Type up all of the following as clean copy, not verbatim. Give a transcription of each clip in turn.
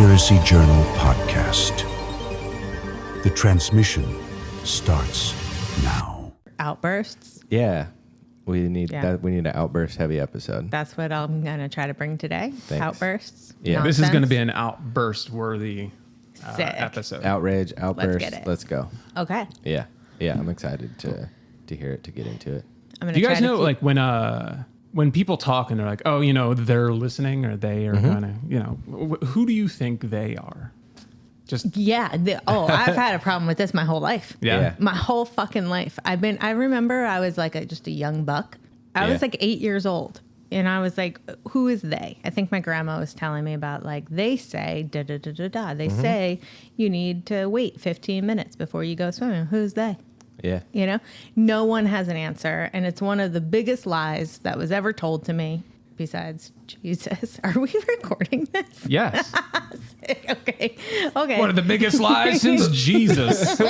Conspiracy Journal podcast. The transmission starts now. Outbursts. Yeah. We need that. We need an outburst heavy episode. That's what I'm going to try to bring today. Thanks. Outbursts. Yeah. Nonsense. This is going to be an outburst worthy episode. Outrage, outburst. get it. Let's go. Okay. Yeah. Yeah. I'm excited to hear it, to get into it. I'm gonna Do you guys try to know, keep- like, when people talk and they're like, oh, you know, they're listening, or they are kind of, you know, who do you think they are? Just Yeah. I've had a problem with this my whole life. Yeah. My whole fucking life. I remember I was like just a young buck. I was like 8 years old. And I was like, who is they? I think my grandma was telling me about, like, they say da da da da da. They say you need to wait 15 minutes before you go swimming. Who's they? Yeah. You know, no one has an answer. And it's one of the biggest lies that was ever told to me besides Jesus. Are we recording this? yes. Okay. One of the biggest lies since Jesus.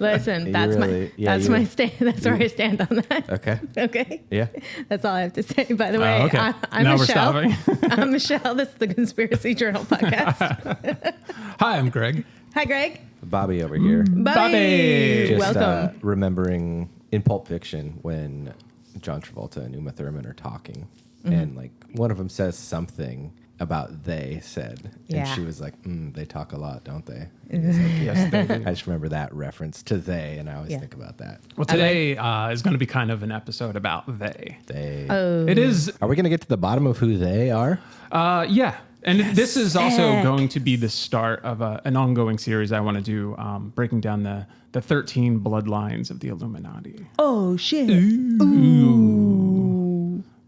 Listen, that's my stand. That's where I stand on that. Okay. Okay. Yeah. That's all I have to say. By the way, okay. I'm Now Michelle. we're stopping. I'm Michelle. This is the Conspiracy Journal podcast. Hi, I'm Greg. Hi, Greg. Bobby over here. Bobby. Just, Welcome. Remembering in Pulp Fiction when John Travolta and Uma Thurman are talking, and like one of them says something about they said, Yeah. and she was like, they talk a lot, don't they? Yes, they do. I just remember that reference to they, and I always Yeah. think about that. Well, today is going to be kind of an episode about they. They. Oh. It is, Are we going to get to the bottom of who they are? yeah. And this is also Sick. going to be the start of an ongoing series I want to do, breaking down the 13 bloodlines of the Illuminati. Oh, shit.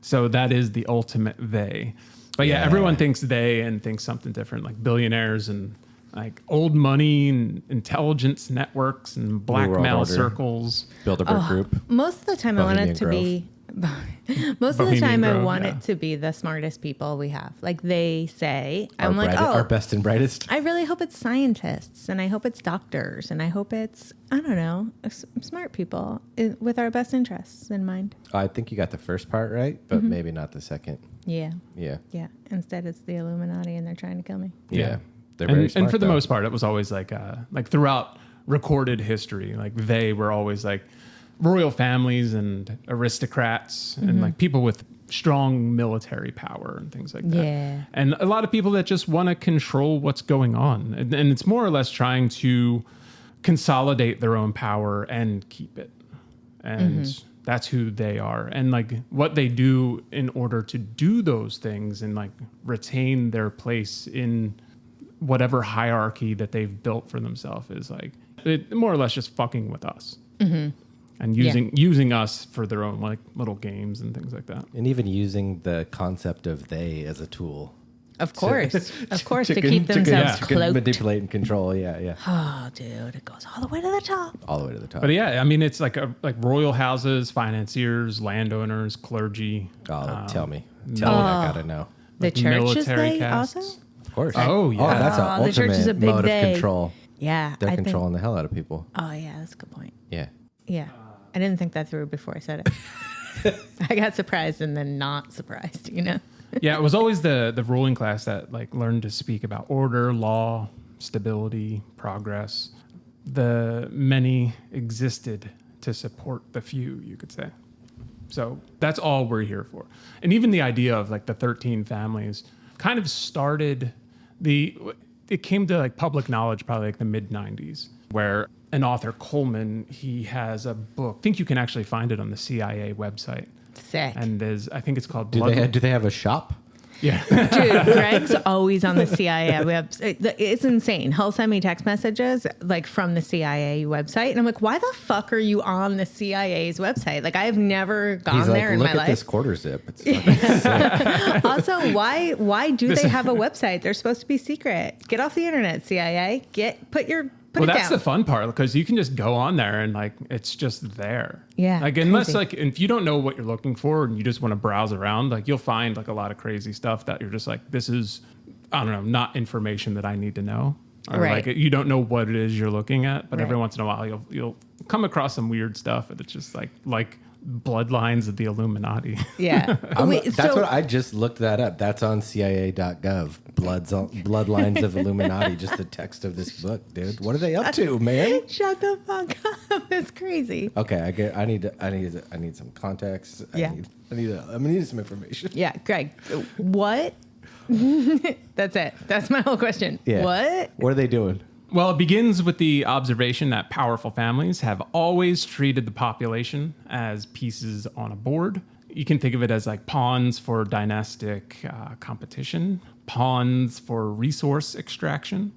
So that is the ultimate they. But yeah, everyone thinks they and thinks something different, like billionaires and like old money and intelligence networks and blackmail Order. circles. Bilderberg Group. Most of the time, I want Bohemian it to be. Most of the Bohemian time, I Grove, want yeah. it to be the smartest people we have. Like they say, Our I'm like, our best and brightest. I really hope it's scientists, and I hope it's doctors, and I hope it's, I don't know, smart people with our best interests in mind. I think you got the first part right, but maybe not the second. Yeah. Yeah. Yeah. Instead, it's the Illuminati, and they're trying to kill me. Yeah. They're very smart. And for the though. most part, it was always like throughout recorded history, like they were always like royal families and aristocrats and like people with strong military power and things like that. Yeah. And a lot of people that just want to control what's going on. And it's more or less trying to consolidate their own power and keep it. And that's who they are. And like what they do in order to do those things and like retain their place in whatever hierarchy that they've built for themselves is like it more or less just fucking with us. And using us for their own like little games and things like that. And even using the concept of they as a tool. Of course. To to keep themselves cloaked. manipulate and control. Yeah, yeah. Oh, dude, it goes all the way to the top. All the way to the top. But yeah, I mean, it's like royal houses, financiers, landowners, clergy. Oh, tell me. Tell me, I gotta know. The Like church is military they castes. also? Of course. Oh, yeah. Oh, that's an Oh, ultimate the church is a big mode they. of control. Yeah. They're I think- controlling the hell out of people. Oh, yeah, that's a good point. Yeah. Yeah. I didn't think that through before I said it. I got surprised and then not surprised, you know? Yeah, it was always the ruling class that like learned to speak about order, law, stability, progress. The many existed to support the few, you could say. So that's all we're here for. And even the idea of like the 13 families kind of started it came to like public knowledge probably like the mid 90s, where an author, Coleman, he has a book. I think you can actually find it on the CIA website. Sick. And I think it's called Do they have a shop? Yeah. Dude, Greg's always on the CIA website. It's insane. He'll send me text messages like from the CIA website. And I'm like, why the fuck are you on the CIA's website? Like, I've never gone He's there like, in look my at life. this quarter zip. It's fucking sick. Also, why do they have a website? They're supposed to be secret. Get off the internet, CIA. Put Well, it that's down. the fun part because you can just go on there and like it's just there. Yeah, Like unless crazy. like if you don't know what you're looking for and you just want to browse around, like you'll find like a lot of crazy stuff that you're just like, this is, I don't know, not information that I need to know. Or Right. like you don't know what it is you're looking at, but every Right. once in a while you'll come across some weird stuff and it's just like bloodlines of the Illuminati. Yeah. That's what I just looked that up. That's on CIA.gov. Bloodlines of Illuminati. Just the text of this book, dude. What are they up to, man? Shut the fuck up. It's crazy. Okay, I need some context. Yeah. I'm gonna need some information. Yeah, Greg. What? That's it. That's my whole question. Yeah. What are they doing? Well, it begins with the observation that powerful families have always treated the population as pieces on a board. You can think of it as like pawns for dynastic competition, pawns for resource extraction,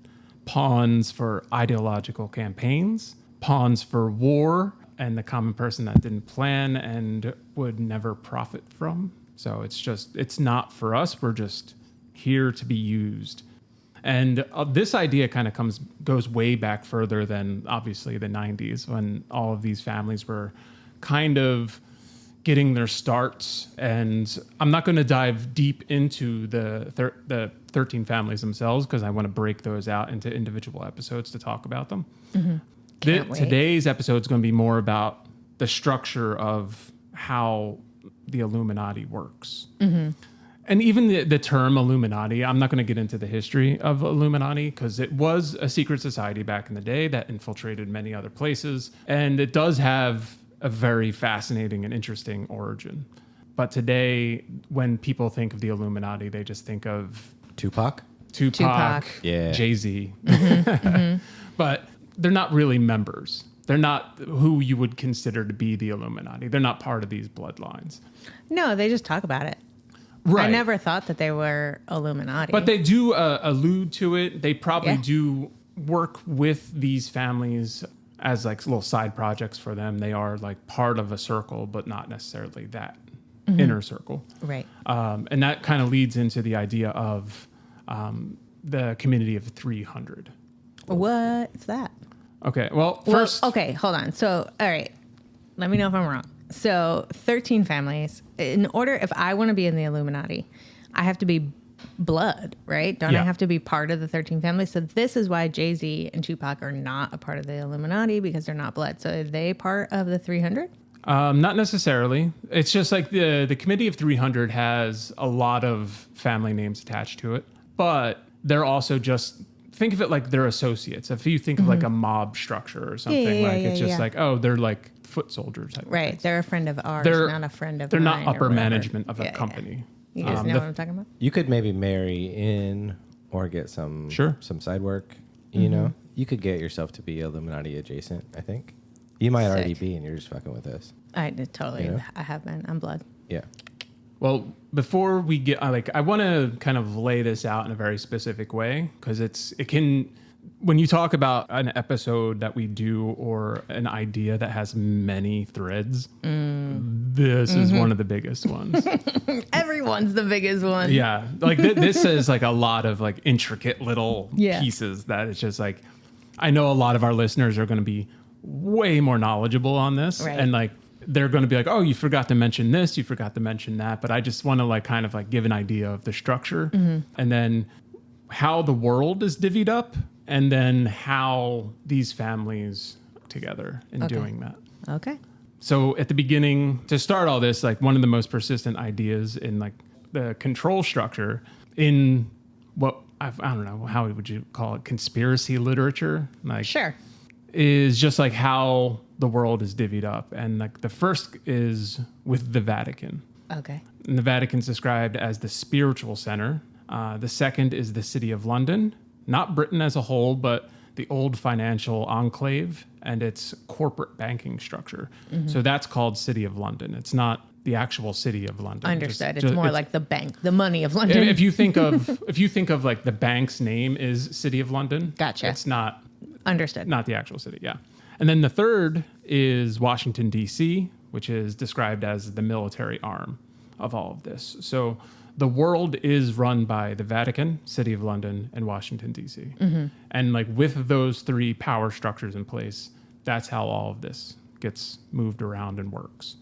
pawns for ideological campaigns, pawns for war, and the common person that didn't plan and would never profit from. So it's not for us. We're just here to be used. And this idea kind of goes way back further than obviously the 90s, when all of these families were kind of getting their starts. And I'm not going to dive deep into the 13 families themselves, because I want to break those out into individual episodes to talk about them. Mm-hmm. Today's episode is going to be more about the structure of how the Illuminati works. Mm-hmm. And even the term Illuminati, I'm not going to get into the history of Illuminati, because it was a secret society back in the day that infiltrated many other places. And it does have a very fascinating and interesting origin. But today, when people think of the Illuminati, they just think of Tupac, yeah, Jay-Z. Mm-hmm. But they're not really members. They're not who you would consider to be the Illuminati. They're not part of these bloodlines. No, they just talk about it. Right. I never thought that they were Illuminati. But they do allude to it. They probably do work with these families as like little side projects for them. They are like part of a circle, but not necessarily that inner circle. Right. And that kind of leads into the idea of the community of 300. What's that? Okay. Well, first. Okay, hold on. So, all right. Let me know if I'm wrong. So 13 families. In order, if I want to be in the Illuminati, I have to be blood, right? Don't I have to be part of the 13 families? So this is why Jay-Z and Tupac are not a part of the Illuminati, because they're not blood. So are they part of the 300? Not necessarily. It's just like the Committee of 300 has a lot of family names attached to it, but they're also just, think of it like they're associates. If you think of like a mob structure or something, like, oh, they're like foot soldiers. Right. They're a friend of ours, not a friend of They're mine not upper management of a company. You guys know what I'm talking about? You could maybe marry in or get some side work. You know, you could get yourself to be Illuminati adjacent, I think. You might already be, and you're just fucking with us. I totally. You know? I have been. I'm blood. Yeah. Well, before we get, I want to kind of lay this out in a very specific way, because it can, when you talk about an episode that we do or an idea that has many threads, this is one of the biggest ones. Everyone's the biggest one. Yeah. Like this is like a lot of like intricate little pieces that it's just like, I know a lot of our listeners are going to be way more knowledgeable on this. Right. And like, they're going to be like, oh, you forgot to mention this, you forgot to mention that. But I just want to like kind of like give an idea of the structure and then how the world is divvied up, and then how these families together in doing that. Okay. So at the beginning, to start all this, like one of the most persistent ideas in like the control structure in what I don't know, how would you call it? Conspiracy literature? Like, sure. Is just like how the world is divvied up. And like the first is with the Vatican. Okay. And the Vatican's described as the spiritual center. The second is the City of London, not Britain as a whole, but the old financial enclave and its corporate banking structure. So that's called City of London. It's not the actual City of London. Understood. It's more like the bank, the money of London. If you think of like the bank's name is City of London. Gotcha. It's not. Understood. Not the actual city, yeah. And then the third is Washington, D.C., which is described as the military arm of all of this. So the world is run by the Vatican, City of London, and Washington, D.C. And like with those three power structures in place, that's how all of this gets moved around and works.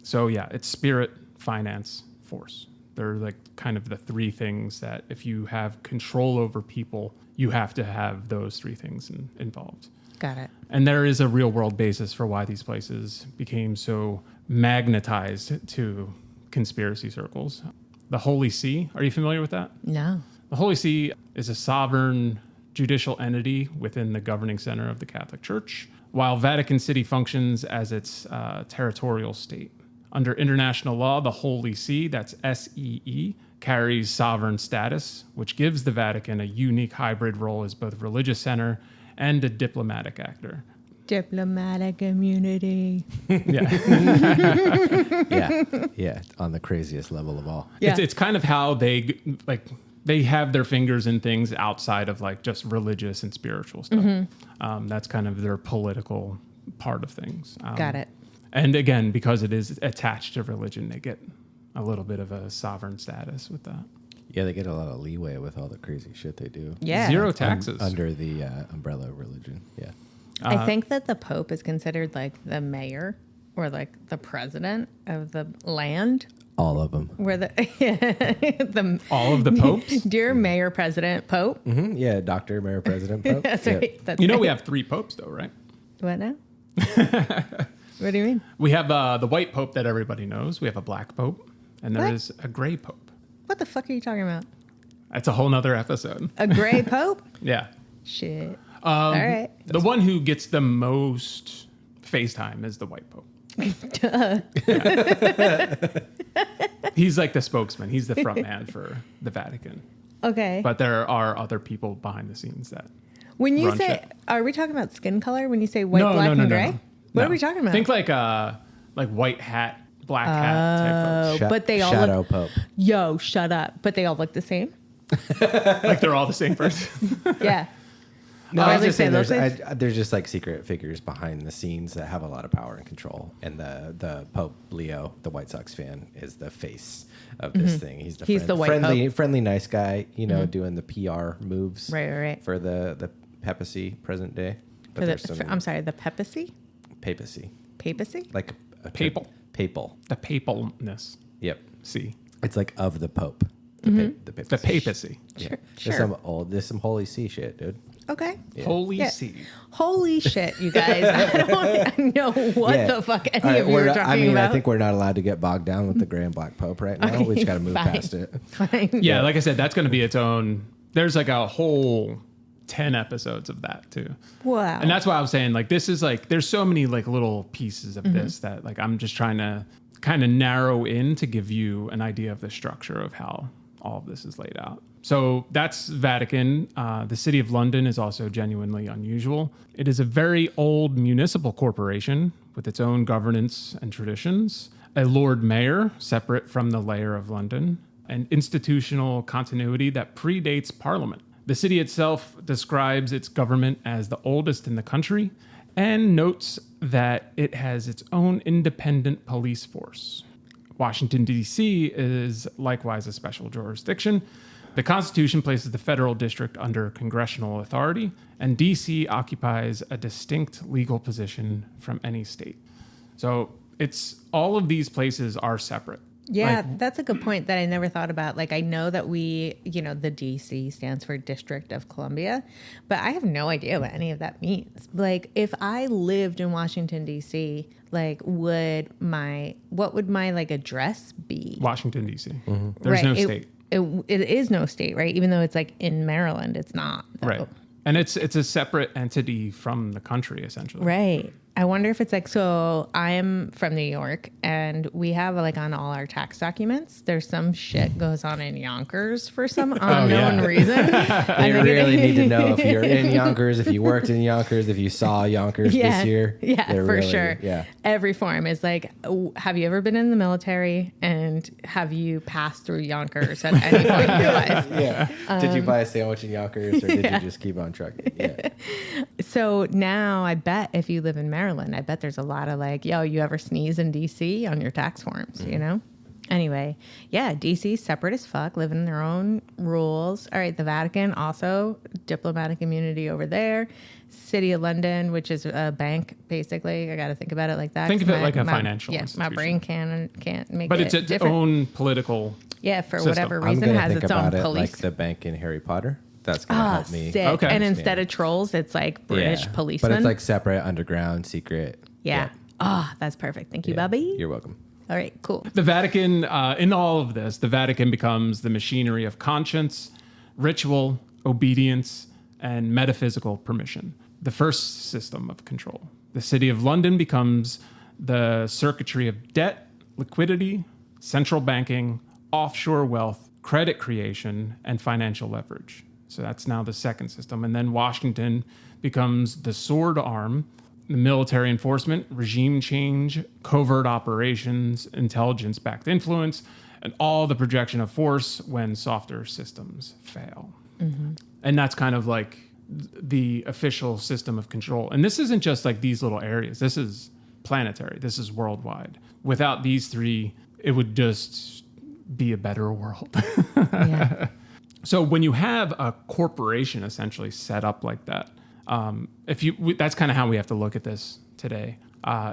So yeah, it's spirit, finance, force. They're like kind of the three things that if you have control over people, you have to have those three things involved. Got it. And there is a real world basis for why these places became so magnetized to conspiracy circles. The Holy See, are you familiar with that? No. The Holy See is a sovereign judicial entity within the governing center of the Catholic Church, while Vatican City functions as its territorial state. Under international law, the Holy See, that's SEE, carries sovereign status, which gives the Vatican a unique hybrid role as both religious center and a diplomatic actor. Diplomatic immunity. Yeah, on the craziest level of all. Yeah. It's kind of how they have their fingers in things outside of like just religious and spiritual stuff. That's kind of their political part of things. Got it. And again, because it is attached to religion, they get a little bit of a sovereign status with that. Yeah, they get a lot of leeway with all the crazy shit they do. Yeah. Zero taxes. Under the umbrella of religion. Yeah. I think that the Pope is considered like the mayor or like the president of the land. All of them. Where the, All of the popes? Dear Mayor President Pope. Mm-hmm. Yeah, Dr. Mayor President Pope. That's Yeah. right. That's You know, right. we have 3 popes though, right? What now? What do you mean? We have the white pope that everybody knows. We have a black pope, and there What? is a gray pope. What the fuck are you talking about? That's a whole nother episode. A gray Pope? Yeah. Shit. All right. The one who gets the most face time is the white pope. He's like the spokesman. He's the front man for the Vatican. Okay. But there are other people behind the scenes that When you run say, shit. are we talking about skin color when you say white, black, and gray? What No. are we talking about? Think like white hat, black hat type folks. But they all Shadow look. Pope. Yo, shut up. But they all look the same? Like they're all the same person. Yeah. No, Or I at was just least saying they look there's just like secret figures behind the scenes that have a lot of power and control. And the Pope Leo, the White Sox fan, is the face of this thing. He's the white friendly, nice guy, doing the PR moves Right. for the papacy present day. But For there's the, some I'm sorry, the papacy? papacy. Papacy? Like a Papal. Papal. The papalness. Yep. See. It's like of the Pope. The papacy. The papacy. Yeah. Sure. There's some holy see shit, dude. Okay. Holy Yeah. see. Holy shit, you guys. I don't know what Yeah. the fuck any All right, of you are talking about. I think we're not allowed to get bogged down with the gray and black Pope right now. Okay, We just got to move fine. past it. Fine. Yeah, like I said, that's going to be its own. There's like a whole 10 episodes of that too. Wow. And that's why I was saying like this is like there's so many like little pieces of this that like I'm just trying to kind of narrow in to give you an idea of the structure of how all of this is laid out. So that's Vatican. The City of London is also genuinely unusual. It is a very old municipal corporation with its own governance and traditions, a Lord Mayor separate from the Mayor of London, and institutional continuity that predates Parliament. The city itself describes its government as the oldest in the country and notes that it has its own independent police force. Washington, D.C. is likewise a special jurisdiction. The Constitution places the federal district under congressional authority, and D.C. occupies a distinct legal position from any state. So it's all of these places are separate. Yeah, that's a good point that I never thought about. Like, I know that the DC stands for District of Columbia, but I have no idea what any of that means. Like, if I lived in Washington, DC, like, what would my like address be? Washington, D.C. There's no state. It is no state, right? Even though it's like in Maryland, it's not. Though. Right. And it's a separate entity from the country, essentially. Right. I wonder if it's like, so I'm from New York and we have like on all our tax documents, there's some shit goes on in Yonkers for some unknown reason. You really need to know if you're in Yonkers, if you worked in Yonkers, if you saw Yonkers this year. Yeah, They're for really- sure. Yeah. Every form is like, have you ever been in the military and have you passed through Yonkers at any point in your life? Yeah. Did you buy a sandwich in Yonkers or did you just keep on trucking? Yeah. So now I bet if you live in Maryland, I bet there's a lot of like, yo, you ever sneeze in DC on your tax forms, you know? Anyway, yeah, DC separate as fuck, living their own rules. All right, the Vatican also diplomatic immunity over there. City of London, which is a bank, basically. I got to think about it like that. Think of 'cause it like a financial Yeah, my institution. brain can't make But it it's its different. own political. Yeah, for system. whatever I'm reason gonna has think its own about it police. like the bank in Harry Potter. That's going to help me. Sick. Okay. And instead of trolls, it's like British policemen. But it's like separate, underground, secret. Yeah. Oh, that's perfect. Thank you, Bubby. You're welcome. All right, cool. The Vatican, in all of this, the Vatican becomes the machinery of conscience, ritual, obedience, and metaphysical permission. The first system of control. The City of London becomes the circuitry of debt, liquidity, central banking, offshore wealth, credit creation, and financial leverage. So that's now the second system. And then Washington becomes the sword arm, the military enforcement, regime change, covert operations, intelligence-backed influence, and all the projection of force when softer systems fail. Mm-hmm. And that's kind of like the official system of control. And this isn't just like these little areas. This is planetary. This is worldwide. Without these three, it would just be a better world. Yeah. So when you have a corporation essentially set up like that, that's kind of how we have to look at this today,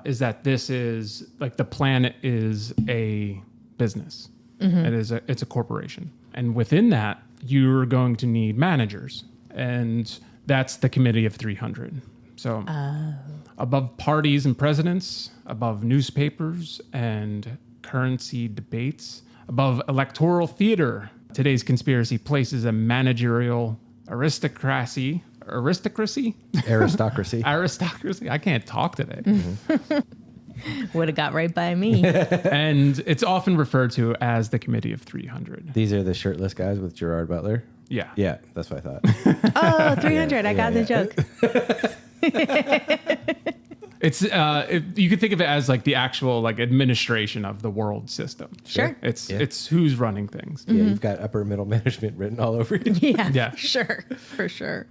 is that this is like the planet is a business. Mm-hmm. It's a corporation. And within that, you're going to need managers. And that's the Committee of 300. So above parties and presidents, above newspapers and currency debates, above electoral theater, today's conspiracy places a managerial aristocracy. I can't talk today. Mm-hmm. Would have got right by me. And it's often referred to as the Committee of 300. These are the shirtless guys with Gerard Butler? Yeah. Yeah, that's what I thought. Oh, 300. I got the joke. It's you could think of it as like the actual like administration of the world system. Sure. It's who's running things. Yeah, you've got upper middle management written all over you. Yeah. For sure.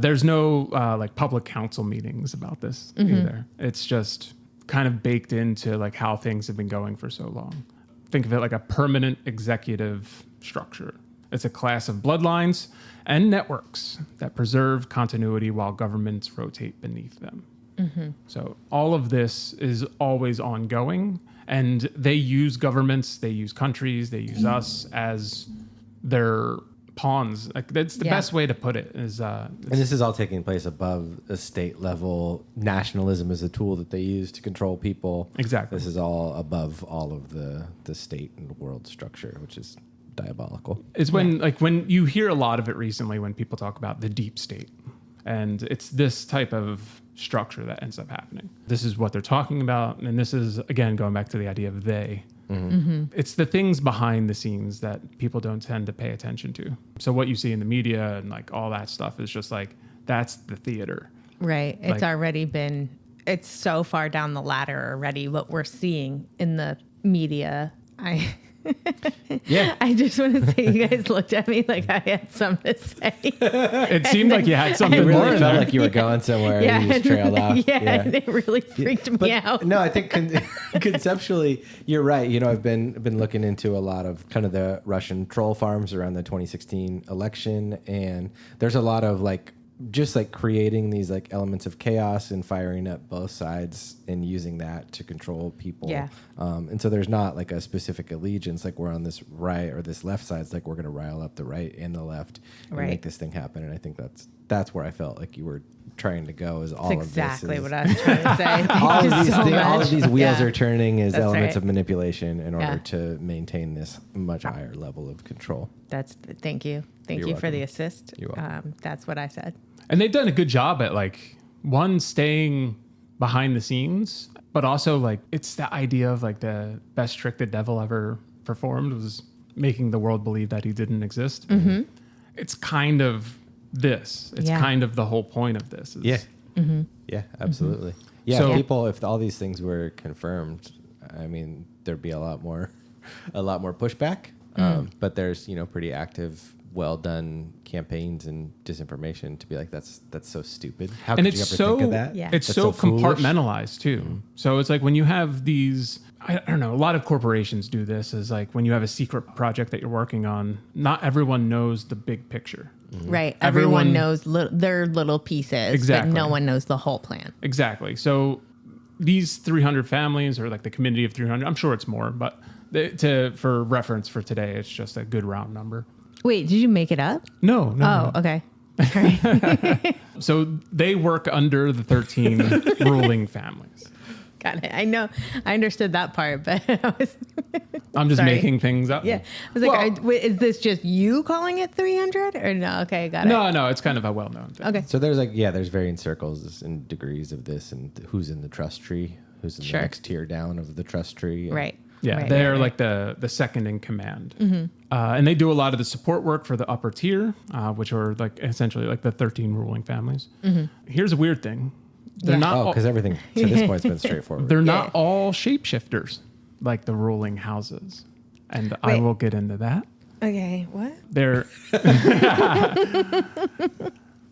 There's no like public council meetings about this either. It's just kind of baked into like how things have been going for so long. Think of it like a permanent executive structure. It's a class of bloodlines and networks that preserve continuity while governments rotate beneath them. Mm-hmm. So all of this is always ongoing, and they use governments, they use countries, they use us as their pawns. Like that's the best way to put it. And this is all taking place above a state level. Nationalism is a tool that they use to control people. Exactly. This is all above all of the state and world structure, which is diabolical. It's when you hear a lot of it recently when people talk about the deep state, and it's this type of structure that ends up happening. This is what they're talking about, and this is again going back to the idea of they. Mm-hmm. Mm-hmm. It's the things behind the scenes that people don't tend to pay attention to. So what you see in the media and like all that stuff is just like that's the theater. Right. It's already been. It's so far down the ladder already. What we're seeing in the media. I just want to say you guys looked at me like I had something to say. It seemed like you had something more. It really felt like you were going somewhere and you just trailed off. And it really freaked me out. No, I think conceptually you're right. You know, I've been looking into a lot of kind of the Russian troll farms around the 2016 election, and there's a lot of like just like creating these like elements of chaos and firing up both sides and using that to control people. Yeah. And so there's not like a specific allegiance, like we're on this right or this left side. It's like we're going to rile up the right and the left and make this thing happen. And I think that's where I felt like you were trying to go is all exactly of this. What I was trying to say. All of these wheels are turning as That's elements right. of manipulation in order to maintain this much higher level of control. Thank you. Thank you for the assist. You're welcome. That's what I said. And they've done a good job at like staying behind the scenes, but also like it's the idea of like the best trick the devil ever performed was making the world believe that he didn't exist. Mm-hmm. It's kind of this. It's kind of the whole point of this. Yeah, absolutely. Mm-hmm. Yeah, so, people. If all these things were confirmed, I mean, there'd be a lot more pushback. But there's pretty active, well done campaigns and disinformation to be like that's so stupid. How could you ever think of that? Yeah. It's that's so foolish. Compartmentalized too. Mm-hmm. So it's like when you have these, I don't know, a lot of corporations do this. Is like when you have a secret project that you're working on, not everyone knows the big picture. Mm-hmm. Right. Everyone knows their little pieces, exactly. but no one knows the whole plan. Exactly. So these 300 families, or like the Committee of 300, I'm sure it's more, but for reference for today, it's just a good round number. Wait, did you make it up? No. Oh, okay. All right. So they work under the 13 ruling families. Got it. I know. I understood that part, but I'm just Sorry. making things up. Yeah. I was like, wait, is this just you calling it 300 or no? Okay, got it. No, it's kind of a well-known thing. Okay. So there's varying circles and degrees of this, and who's in the trust tree, who's in the next tier down of the trust tree. And Right. Yeah, Right, they're right, like the second in command. And they do a lot of the support work for the upper tier, which are like essentially like the 13 ruling families. Here's a weird thing. They're not all, because everything to this point's been straightforward. they're not all shapeshifters like the ruling houses. And I Wait. will get into that. Okay. What? They're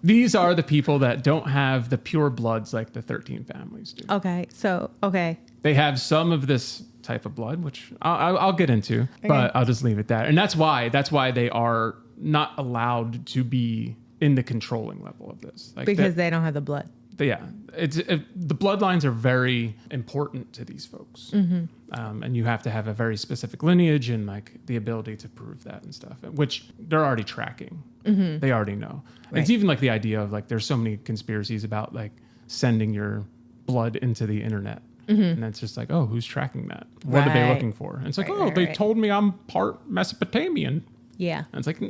these are the people that don't have the pure bloods like the 13 families do. Okay. So, okay. They have some of this type of blood, which I'll get into, but I'll just leave it at that. And that's why they are not allowed to be in the controlling level of this. Like Because they don't have the blood. yeah, the bloodlines are very important to these folks, and you have to have a very specific lineage and like the ability to prove that and stuff, which they're already tracking. They already know. Right. It's even like the idea of like there's so many conspiracies about like sending your blood into the internet. And that's just like, oh, who's tracking that? What are they Right. looking for? And it's like, Right, they right. told me I'm part Mesopotamian. Yeah. And it's like,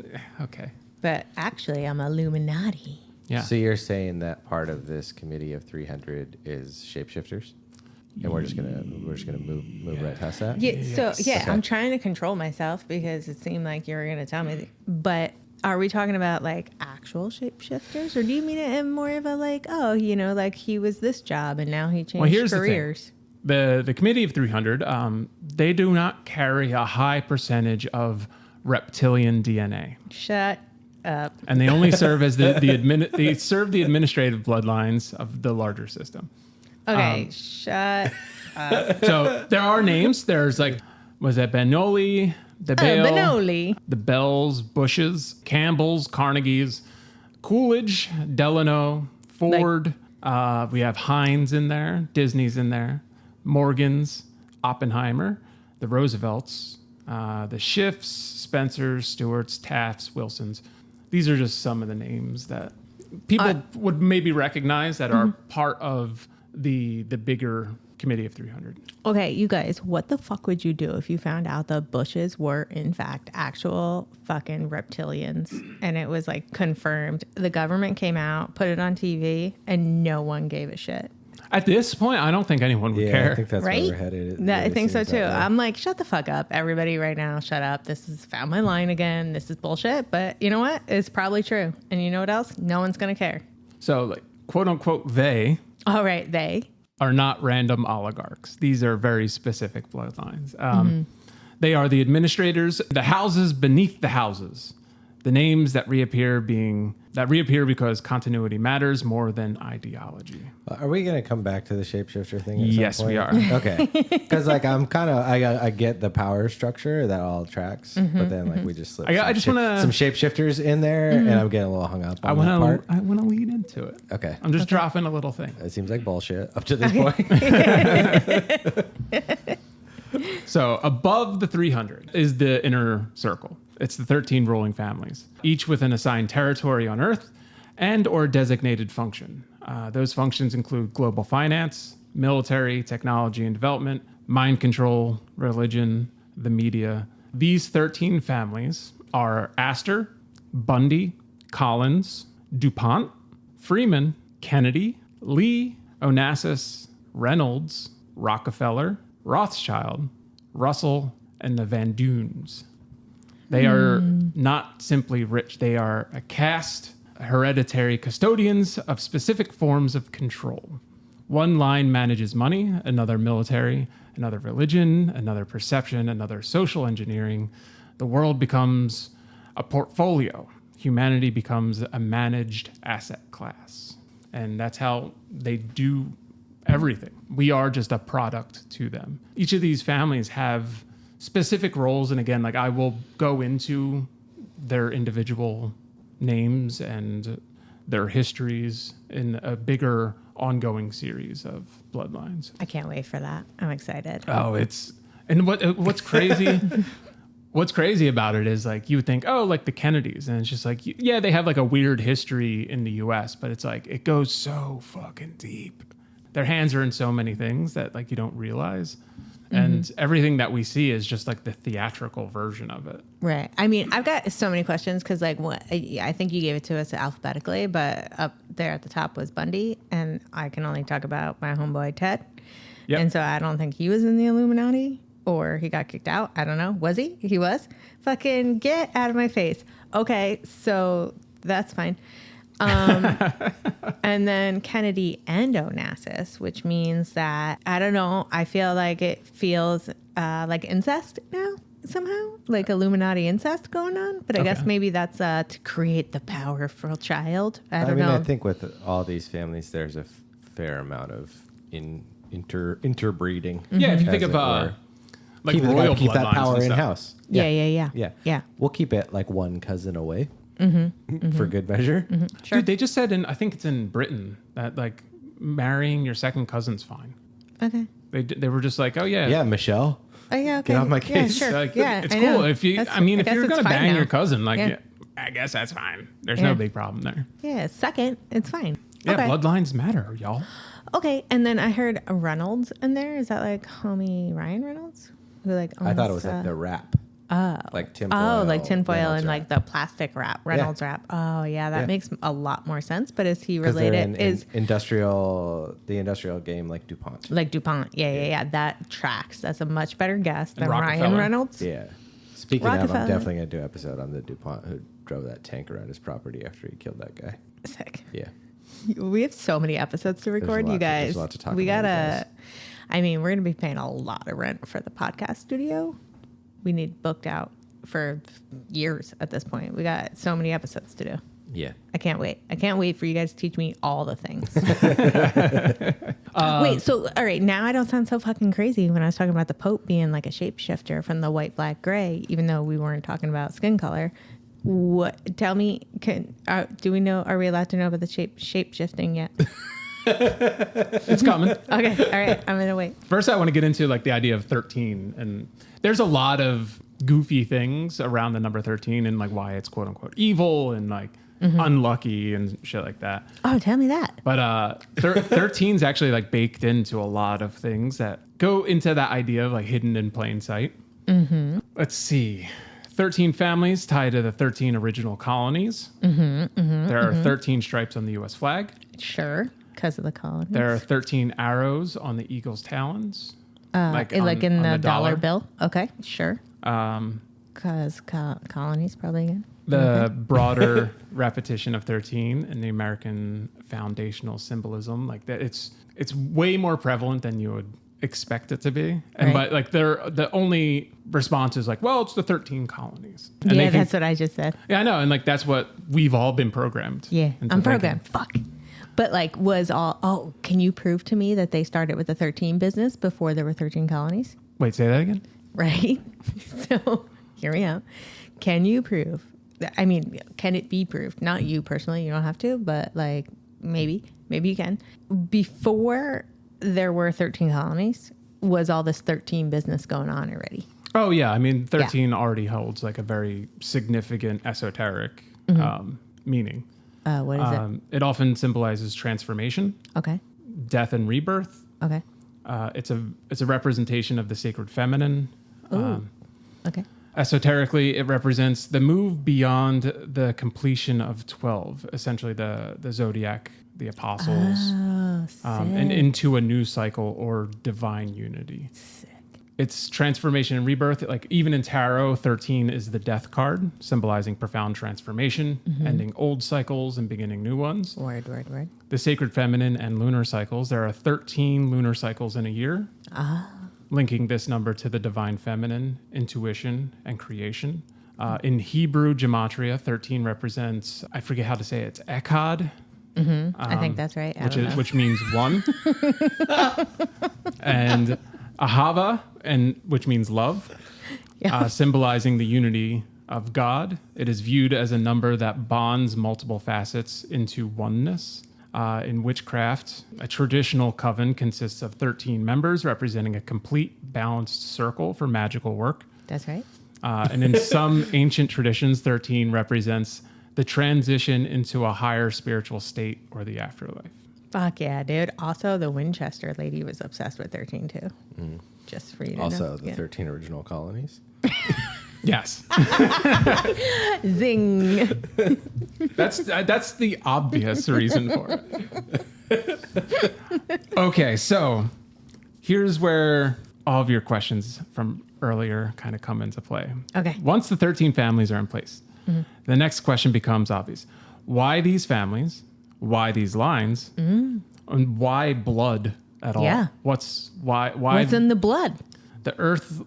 okay. But actually, I'm Illuminati. Yeah. So you're saying that part of this committee of 300 is shapeshifters, and we're just gonna move right past that. Yeah. So, yeah, Okay. I'm trying to control myself because it seemed like you were going to tell me. But are we talking about like actual shapeshifters, or do you mean it in more of a like, oh, like he was this job and now he changed here's careers? The committee of 300, they do not carry a high percentage of reptilian DNA, Shut up. and they only serve as they serve the administrative bloodlines of the larger system. Okay, shut. So there are names. There's like, was that Benoli, the Bale, Benoli. the Bells, Bushes, Campbells, Carnegies, Coolidge, Delano, Ford. We have Heinz in there. Disney's in there. Morgan's, Oppenheimer, the Roosevelts, the Schiffs, Spencers, Stewarts, Tafts, Wilsons. These are just some of the names that people would maybe recognize that are part of the bigger committee of 300. Okay, you guys, what the fuck would you do if you found out the Bushes were in fact actual fucking reptilians and it was like confirmed? The government came out, put it on TV, and no one gave a shit. At this point, I don't think anyone would care. I think that's Right? where we're headed. It I really think so seems too. that way. I'm like, shut the fuck up, everybody, right now. Shut up. This is found my line again. This is bullshit. But you know what? It's probably true. And you know what else? No one's gonna care. So, like, quote unquote, they All right, they. are not random oligarchs. These are very specific bloodlines. They are the administrators, the houses beneath the houses, the names that reappear because continuity matters more than ideology. Are we going to come back to the shapeshifter thing? At Yes, some we point? are. Okay, because like I get the power structure that all tracks, but then like we just slip I just wanna- some shapeshifters in there, and I'm getting a little hung up on that part. I want to lead into it. Okay, I'm just dropping a little thing. it seems like bullshit up to this point. So above the 300 is the inner circle. It's the 13 ruling families, each with an assigned territory on Earth and or designated function. Those functions include global finance, military, technology and development, mind control, religion, the media. These 13 families are Astor, Bundy, Collins, DuPont, Freeman, Kennedy, Lee, Onassis, Reynolds, Rockefeller, Rothschild, Russell, and the Van Dunes. They are not simply rich. They are a caste, hereditary custodians of specific forms of control. One line manages money, another military, another religion, another perception, another social engineering. The world becomes a portfolio. Humanity becomes a managed asset class. And that's how they do everything. We are just a product to them. Each of these families have specific roles. And again, like I will go into their individual names and their histories in a bigger ongoing series of bloodlines. I can't wait for that. I'm excited. Oh, and what's crazy, What's crazy about it is like you would think, oh, like the Kennedys, and it's just like, yeah, they have like a weird history in the U.S., but it's like it goes so fucking deep. Their hands are in so many things that like you don't realize, and everything that we see is just like the theatrical version of it. Right. I mean, I've got so many questions because like I think you gave it to us alphabetically, but up there at the top was Bundy, and I can only talk about my homeboy Ted. Yep. And so I don't think he was in the Illuminati. Or he got kicked out. I don't know. Was he? He was? Fucking get out of my face. Okay, so that's fine. And then Kennedy and Onassis, which means that, I don't know, I feel like it feels like incest now somehow. Like Illuminati incest going on. But I guess maybe that's to create the powerful child. I don't know. I think with all these families, there's a fair amount of interbreeding. Yeah, if you think of... like royal keep that bloodlines power and in stuff. house. Yeah. We'll keep it like one cousin away for good measure. Sure. Dude, they just said I think it's in Britain that like marrying your second cousin's fine. Okay. They were just like, oh yeah, Yeah, Michelle. Oh, yeah, okay. Get off my Yeah, case. sure. Like, Yeah, it's I cool know. if you. That's- I mean, I if guess you're it's gonna fine bang now. your cousin, like, Yeah. yeah, I guess that's fine. There's Yeah. no big problem there. Yeah, second, it's fine. Yeah, Okay. bloodlines matter, y'all. Okay, and then I heard a Reynolds in there. Is that like homie Ryan Reynolds? Who like I thought it owns, was like the wrap. Like tinfoil. Oh, like tinfoil Reynolds and wrap. like the plastic wrap, Reynolds wrap. Oh, yeah, that Yeah. makes a lot more sense. But is he 'Cause they're related? in the industrial game like DuPont. Like DuPont? Yeah. That tracks. That's a much better guess than Ryan Rockefeller. Reynolds. Yeah. Speaking of, Rockefeller. I'm definitely going to do an episode on the DuPont who drove that tank around his property after he killed that guy. Sick. Yeah. We have so many episodes to record, lot you to- guys. there's a lot to talk we about, you gotta. guys. I mean, we're gonna be paying a lot of rent for the podcast studio. We need booked out for years at this point. We got so many episodes to do. Yeah. I can't wait. I can't wait for you guys to teach me all the things. Wait, so all right, now I don't sound so fucking crazy when I was talking about the Pope being like a shapeshifter from the white, black, gray, even though we weren't talking about skin color. What? Tell me, do we know? Are we allowed to know about the shape shifting yet? It's coming. Okay, all right, I'm gonna wait. First, I want to get into like the idea of 13, and there's a lot of goofy things around the number 13 and like why it's quote unquote evil and like unlucky and shit like that. Oh, tell me that. But 13 is actually like baked into a lot of things that go into that idea of like hidden in plain sight. Let's see. 13 families tied to the 13 original colonies. There are 13 stripes on the U.S. flag. Sure, because of the colonies. There are 13 arrows on the eagle's talons. like in the dollar bill. Okay, sure. Because colonies probably again. The broader repetition of 13 and the American foundational symbolism, like that, it's way more prevalent than you would expect it to be. And Right. but like the only response is like, well, it's the 13 colonies. And Yeah, they think- that's what I just said. yeah, I know, and like that's what we've all been programmed. Yeah, into I'm thinking. programmed. Fuck. But like, can you prove to me that they started with the 13 business before there were 13 colonies? Wait, say that again. Right. So here we are. Can you prove? I mean, can it be proved? Not you personally. You don't have to, but like maybe you can. Before there were 13 colonies, was all this 13 business going on already? Oh yeah, I mean 13 already holds like a very significant esoteric meaning. What is it? It often symbolizes transformation, Okay. death, and rebirth. Okay. It's a representation of the sacred feminine. Okay. Esoterically, it represents the move beyond the completion of 12, essentially the zodiac, the apostles, Oh, sick. and into a new cycle or divine unity. Sick. It's transformation and rebirth. Like even in tarot, 13 is the death card, symbolizing profound transformation, ending old cycles and beginning new ones. Word. The sacred feminine and lunar cycles. There are 13 lunar cycles in a year. Linking this number to the divine feminine, intuition, and creation. In Hebrew gematria, 13 represents, I forget how to say it, it's echad. I think that's right. I don't know. Which means one. And ahava, which means love, symbolizing the unity of God. It is viewed as a number that bonds multiple facets into oneness. In witchcraft, a traditional coven consists of 13 members representing a complete balanced circle for magical work. That's right. And in some ancient traditions, 13 represents the transition into a higher spiritual state or the afterlife. Fuck yeah, dude. Also, the Winchester lady was obsessed with 13 too. Just for you to know. Also, the 13 original colonies. Yes. Zing. That's the obvious reason for it. Okay, so here's where all of your questions from earlier kind of come into play. Okay. Once the 13 families are in place, the next question becomes obvious. Why these families? Why these lines? And why blood at all? Yeah. Why What's in the blood? the earth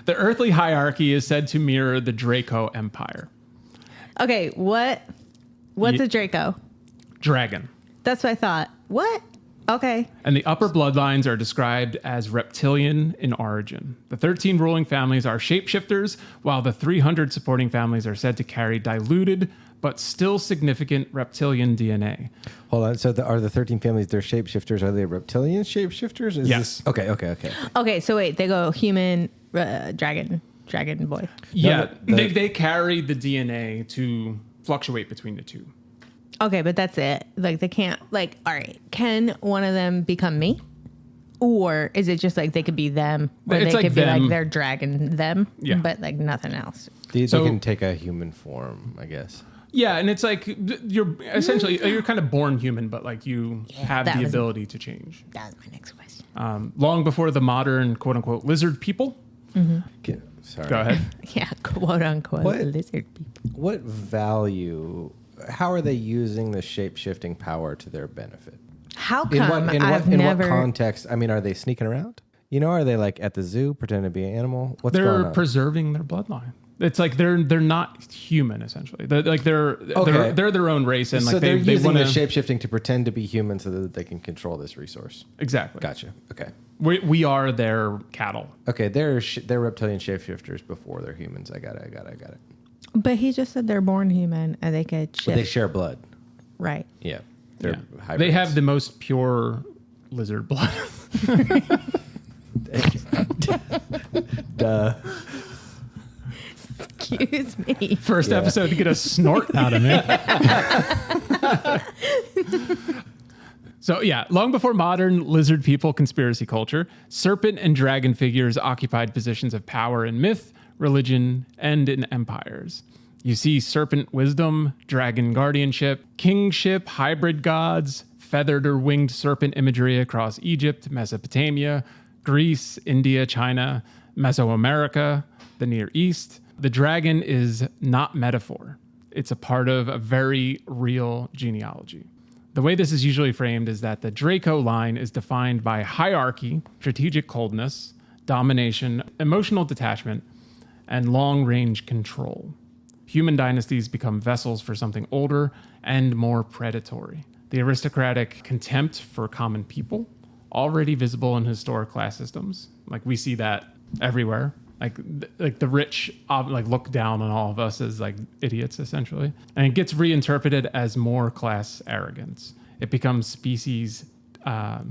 the earthly hierarchy is said to mirror the Draco Empire. Okay, what's a Draco? Dragon. That's what I thought. What? Okay. And the upper bloodlines are described as reptilian in origin. The 13 ruling families are shapeshifters, while the 300 supporting families are said to carry diluted but still significant reptilian DNA. Hold on. So are the 13 families, they're shapeshifters? Are they reptilian shapeshifters? Yes. Okay. Okay, so wait, they go human, dragon boy. Yeah, they carry the DNA to fluctuate between the two. Okay, but that's it. Like they can't like, all right, can one of them become me? Or is it just like they could be them? Or It's they like could be them. like they're dragging them, Yeah. but like nothing else. They So- can take a human form, I guess. Yeah, and it's like you're essentially you're kind of born human, but like you have that the was- ability to change. That was my next question. Long before the modern quote unquote lizard people. Sorry. Go ahead. Yeah, quote unquote What? lizard people. What value? How are they using the shape-shifting power to their benefit? How In come I've what never context? I mean, are they sneaking around? You know, are they like at the zoo pretending to be an animal? What's going They're on? preserving their bloodline. It's like they're not human essentially. They're Okay. they're their own race, and so like they're they using want the to shape-shifting to pretend to be human so that they can control this resource. exactly. Gotcha. Okay. We are their cattle. Okay, they're reptilian shapeshifters before they're humans. I got it. But he just said they're born human and they could shift. But they share blood. Right. Yeah. They're Yeah. hybrids. They have the most pure lizard blood. Duh. Excuse me. First episode to get a snort out of me. So yeah, long before modern lizard people conspiracy culture, serpent and dragon figures occupied positions of power in myth, religion, and in empires. You see serpent wisdom, dragon guardianship, kingship, hybrid gods, feathered or winged serpent imagery across Egypt, Mesopotamia, Greece, India, China, Mesoamerica, the Near East. The dragon is not metaphor. It's a part of a very real genealogy. The way this is usually framed is that the Draco line is defined by hierarchy, strategic coldness, domination, emotional detachment, and long-range control. Human dynasties become vessels for something older and more predatory. The aristocratic contempt for common people, already visible in historic class systems. Like we see that everywhere. Like the rich like look down on all of us as like idiots essentially, and it gets reinterpreted as more class arrogance. It becomes species. I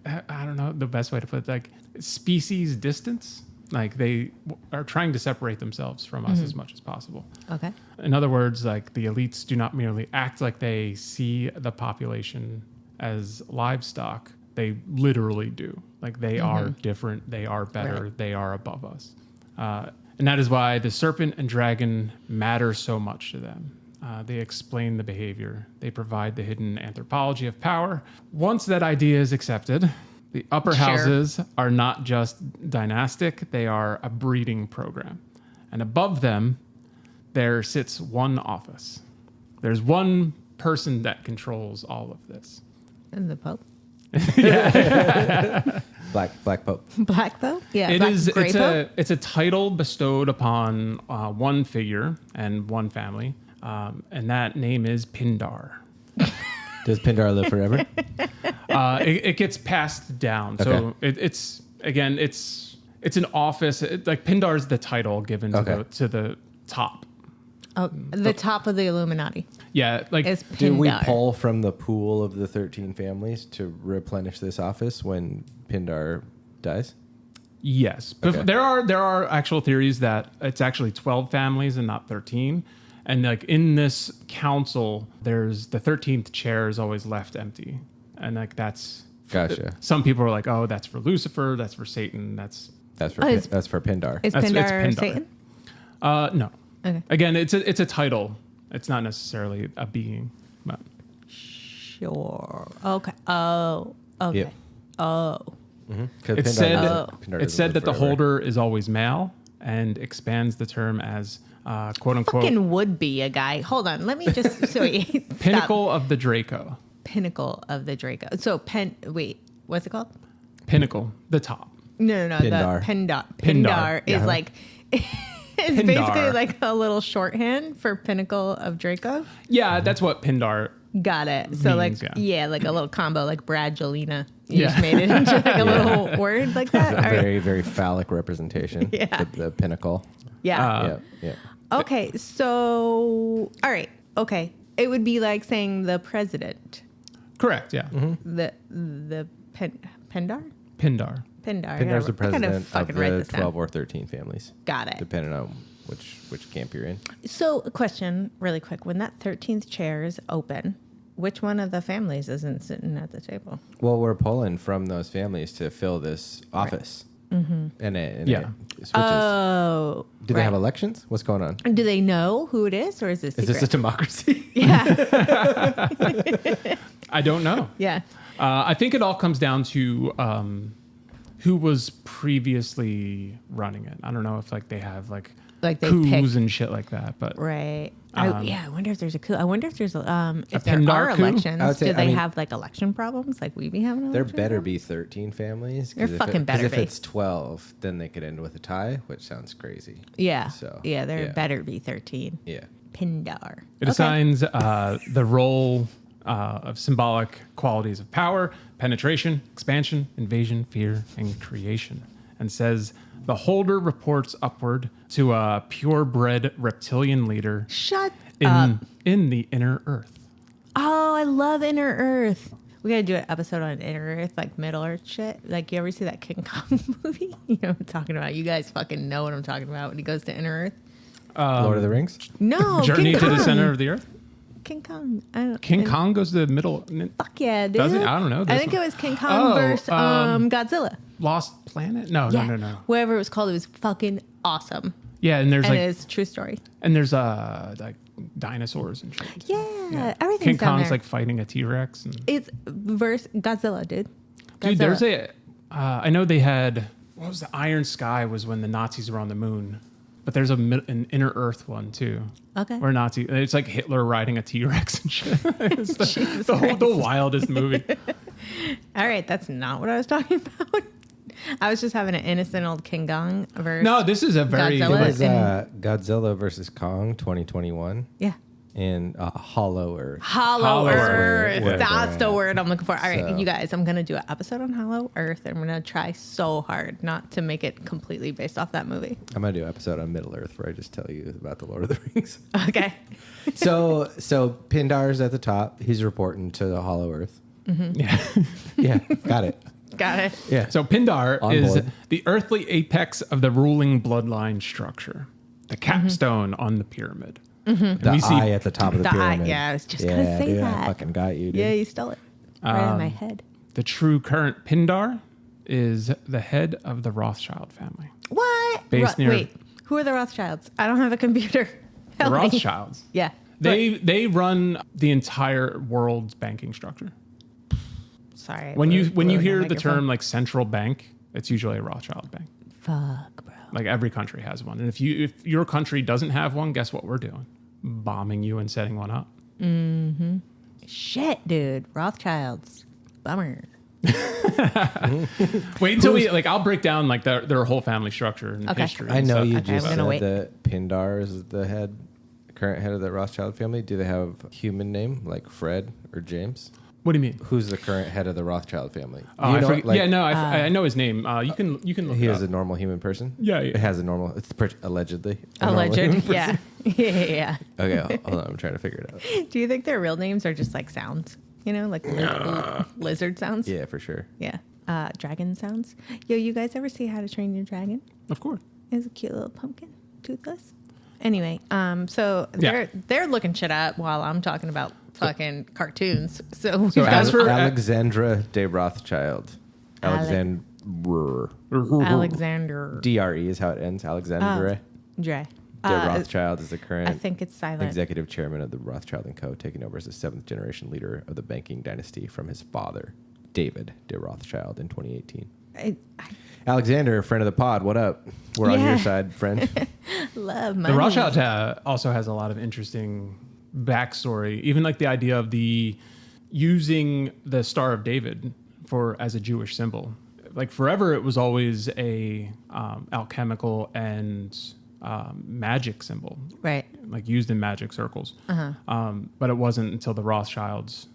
don't know the best way to put it. Like species distance. Like they are trying to separate themselves from us as much as possible. Okay. In other words, like the elites do not merely act like they see the population as livestock. They literally do. Like they are different. They are better. Right. They are above us. And that is why the serpent and dragon matter so much to them. They explain the behavior. They provide the hidden anthropology of power. Once that idea is accepted, the upper Sure. houses are not just dynastic. They are a breeding program. And above them, there sits one office. There's one person that controls all of this. And the Pope. Black Pope. Black Pope? Yeah. It Black is. Gray Pope? It's a title bestowed upon one figure and one family, and that name is Pindar. Does Pindar live forever? It gets passed down. So it's an office. Like Pindar's the title given to the top. Oh, the top of the Illuminati Yeah, like is Do we Pindar. pull from the pool of the 13 families to replenish this office when Pindar dies? Yes, but Okay. there are actual theories that it's actually 12 families and not 13. And like in this council, there's the 13th chair is always left empty, and like that's Gotcha. Some people are like, oh, that's for Lucifer, that's for Satan, that's That's for is- that's for Pindar. Is That's- it's Pindar Pindar. Satan? no. Okay. Again, it's a title. It's not necessarily a being. But Sure. Okay. Oh. Okay. Yep. Oh. 'Cause it Pindar said doesn't it live said that the forever. holder is always male, and expands the term as quote unquote Fucking would be a guy. Hold on. Let me just stop. pinnacle of the Draco. Pinnacle of the Draco. So wait, what's it called? Pinnacle, the top. No. Pindar. The Pindar. Pindar, Pindar is yeah. like it's Pindar. basically like a little shorthand for Pinnacle of Draco. Yeah, that's what Pindar. Got it. So Means, like yeah. like a little combo like Bradgelina. You Yeah. just made it into like a little word like that. A All right. very, very phallic representation. Yeah. The pinnacle. Yeah. Yeah. Okay. So all right. Okay. It would be like saying the president. Correct. Yeah. The Pindar? Pindar. Pindar. Pindar's the I gotta president of fucking write the this 12 down. or 13 families, Got it. depending on which camp you're in. So, a question really quick. When that 13th chair is open, which one of the families isn't sitting at the table? Well, we're pulling from those families to fill this office. And it Yeah. switches. Oh. Do they have elections? What's going on? Do they know who it is, or is this Is secret? this a democracy? Yeah. I don't know. Yeah. I think it all comes down to who was previously running it. I don't know if like they have like Like they coups pick- and shit like that, but Right. I wonder if there's a coup. I wonder if there's if there Pindar are coup? elections. I would say- Do I they mean- have like election problems like we be having? There Elections better problems? be 13 families. There fucking better if be. it's 12, then they could end with a tie, which sounds crazy. Yeah. So, yeah, there yeah. better be 13. Yeah. Pindar. it assigns the role of symbolic qualities of power, penetration, expansion, invasion, fear, and creation, and says the holder reports upward to a purebred reptilian leader Shut up. in the inner earth. Oh, I love Inner Earth. We gotta do an episode on Inner Earth, like Middle Earth shit. Like, you ever see that King Kong movie? You know what I'm talking about. You guys fucking know what I'm talking about when he goes to Inner Earth. Lord of the Rings? No, Journey King to Kong. the center of the earth. King Kong. I don't, King and- Kong goes to the middle. Fuck yeah, dude. Does it? I don't know. I This think one- it was King Kong Oh, versus Godzilla. Lost Planet? No, Yeah. no. Whatever it was called, it was fucking awesome. Yeah, and there's And like it's a true story. and there's like dinosaurs and shit. Yeah, everything's King down Kong's there. like fighting a T-Rex and It's versus Godzilla, dude. dude, Godzilla. there's a I know they had what was the Iron Sky was when the Nazis were on the moon. But there's an Inner Earth one too. Okay. Where Nazi, it's like Hitler riding a T-Rex and shit. It's Jesus the Christ. wildest movie. All right, that's not what I was talking about. I was just having an innocent old King Kong versus. No, this is a very Godzilla. It was And- Godzilla versus Kong 2021 Yeah. and Hollow Earth. Hollow Earth. Earth. Where That's they're the at. word I'm looking for. All right, So- you guys, I'm going to do an episode on Hollow Earth, and we're going to try so hard not to make it completely based off that movie. I'm going to do an episode on Middle Earth where I just tell you about the Lord of the Rings. Okay. so Pindar's at the top. He's reporting to the Hollow Earth. Yeah. Yeah, got it. Got it. Yeah. So Pindar On is board. the earthly apex of the ruling bloodline structure, the capstone on the pyramid. And The we see eye at the top of the The eye, pyramid. yeah, I was just gonna say dude, I that. fucking got you, dude. Yeah, you stole it right out of my head. the true current Pindar is the head of the Rothschild family. What? Based near- Wait, who are the Rothschilds? I don't have a computer. The Help me. Rothschilds. Yeah. They run the entire world's banking structure. Sorry. When you blew hear my the microphone. term like central bank, it's usually a Rothschild bank. Fuck, bro. Like every country has one. And if your country doesn't have one, guess what we're doing? Bombing you and setting one up. Shit, dude. Rothschilds. Bummer. Wait until I'll break down like their whole family structure and Okay. history. I and know stuff. you Okay, just I'm said gonna wait. that Pindar is the current head of the Rothschild family. Do they have a human name like Fred or James? What do you mean? Who's the current head of the Rothschild family? Oh, You I know, forget. like, Yeah, no, I know his name. You can look He it is a up. normal human person. Yeah. It has a normal. It's allegedly. a normal Alleged. human Yeah. Yeah. Okay, hold on. I'm trying to figure it out. Do you think their real names are just like sounds? You know, like lizard sounds? Yeah, for sure. Yeah. dragon sounds. Yo, you guys ever see How to Train Your Dragon? Of course. It's a cute little pumpkin, toothless. Anyway, so Yeah. they're looking shit up while I'm talking about fucking cartoons. So as for- Alexandra de Rothschild. Alexandra. Alexander DRE is how it ends. Alexandra Dre. de Rothschild is the current I think it's silent. executive chairman of the Rothschild & Co., taking over as the 7th generation leader of the banking dynasty from his father, David de Rothschild, in 2018. I Alexander, friend of the pod, what up? We're on Yeah. your side, friend. love money. The Rothschild also has a lot of interesting backstory, even like the idea of the using the Star of David as a Jewish symbol. Like forever, it was always a alchemical and magic symbol, Right. like used in magic circles. But it wasn't until the Rothschilds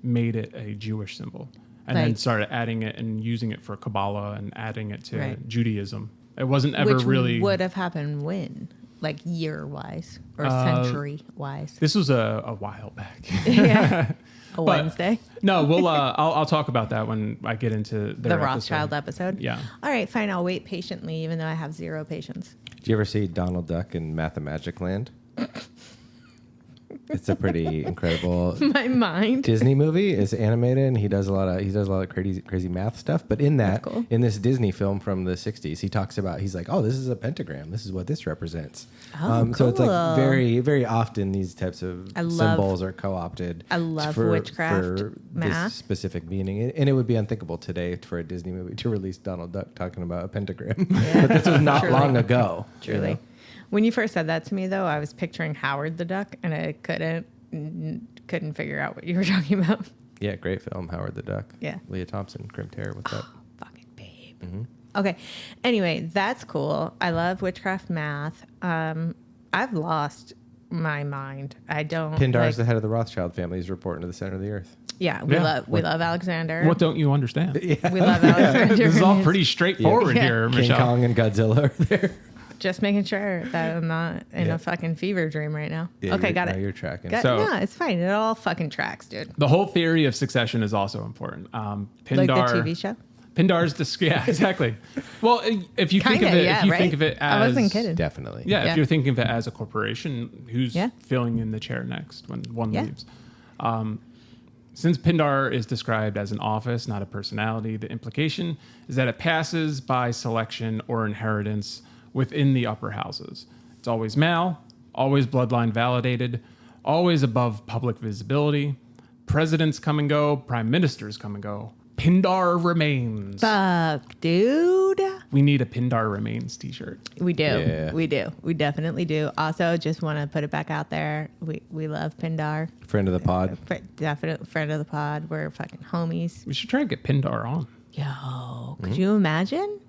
made it a Jewish symbol, and then Right. started adding it and using it for Kabbalah and adding it to Right. Judaism. It wasn't ever Which really. would have happened when? Like year-wise or century-wise? This was a while back. Yeah. A Wednesday? No, we'll. I'll talk about that when I get into The Rothschild episode? Yeah. All right, fine. I'll wait patiently, even though I have zero patience. Did you ever see Donald Duck in Mathemagic Land? It's a pretty incredible My mind. Disney movie. It's animated, and he does a lot of crazy math stuff. But in that, That's cool. in this Disney film from the '60s, he talks about, he's like, "Oh, this is a pentagram. This is what this represents." Oh, So it's cool. like very, very often these types of I love- symbols are co-opted. I love for witchcraft math. this specific meaning, and it would be unthinkable today for a Disney movie to release Donald Duck talking about a pentagram. But this was not Truly. long ago. you Truly. know? When you first said that to me, though, I was picturing Howard the Duck, and I couldn't figure out what you were talking about. Yeah, great film, Howard the Duck. Yeah. Leah Thompson, crimped hair. What's up? Fucking babe. Okay. Anyway, that's cool. I love witchcraft math. I've lost my mind. I don't. Pindar's the head of the Rothschild family. He's reporting to the center of the earth. Yeah, Yeah. we love Alexander. What don't you understand? We love Alexander. This is all pretty straightforward Yeah. here, King Michelle. Kong and Godzilla are there. Just making sure that I'm not in Yeah. a fucking fever dream right now. Yeah, Okay, you're- got no, it. you're tracking. No, it's fine. It all fucking tracks, dude. The whole theory of succession is also important. Pindar, Like the TV show. Pindar's yeah, exactly. Well, if you think Kinda, of it, yeah, if you right? think of it as I wasn't kidding. Definitely. Yeah, Yeah. if you're thinking of it as a corporation, who's Yeah. filling in the chair next when one Yeah. leaves? Since Pindar is described as an office, not a personality, the implication is that it passes by selection or inheritance within the upper houses. It's always male, always bloodline validated, always above public visibility. Presidents come and go, prime ministers come and go. Pindar remains. Fuck, dude. We need a Pindar remains t-shirt. We do. Yeah. We do. We definitely do. Also, just want to put it back out there. We love Pindar. Friend of the pod. Definite friend of the pod. We're fucking homies. We should try to get Pindar on. Yo, could you imagine?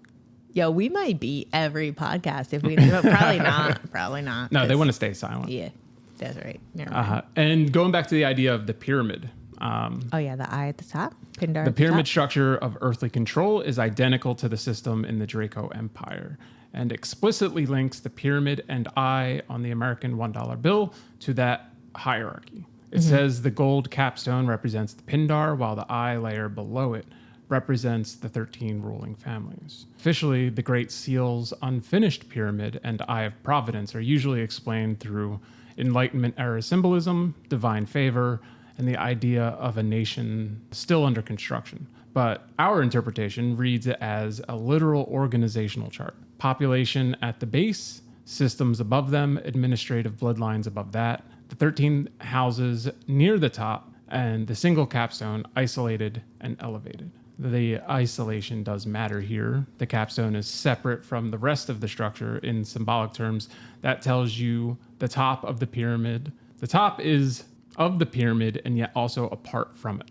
Yo, we might beat every podcast if we do it. Probably not. Probably not. No, they 'cause- want to stay silent. Yeah, that's right. Never mind. And going back to the idea of the pyramid, Oh yeah, the eye at the top. Pindar. the at pyramid top. structure of earthly control is identical to the system in the Draco Empire and explicitly links the pyramid and eye on the American $1 bill to that hierarchy. It says the gold capstone represents the Pindar, while the eye layer below it represents the 13 ruling families. Officially, the Great Seal's unfinished pyramid and Eye of Providence are usually explained through Enlightenment era symbolism, divine favor, and the idea of a nation still under construction. But our interpretation reads it as a literal organizational chart. Population at the base, systems above them, administrative bloodlines above that, the 13 houses near the top, and the single capstone isolated and elevated. The isolation does matter here. The capstone is separate from the rest of the structure in symbolic terms. That tells you the top of the pyramid. The top is of the pyramid and yet also apart from it.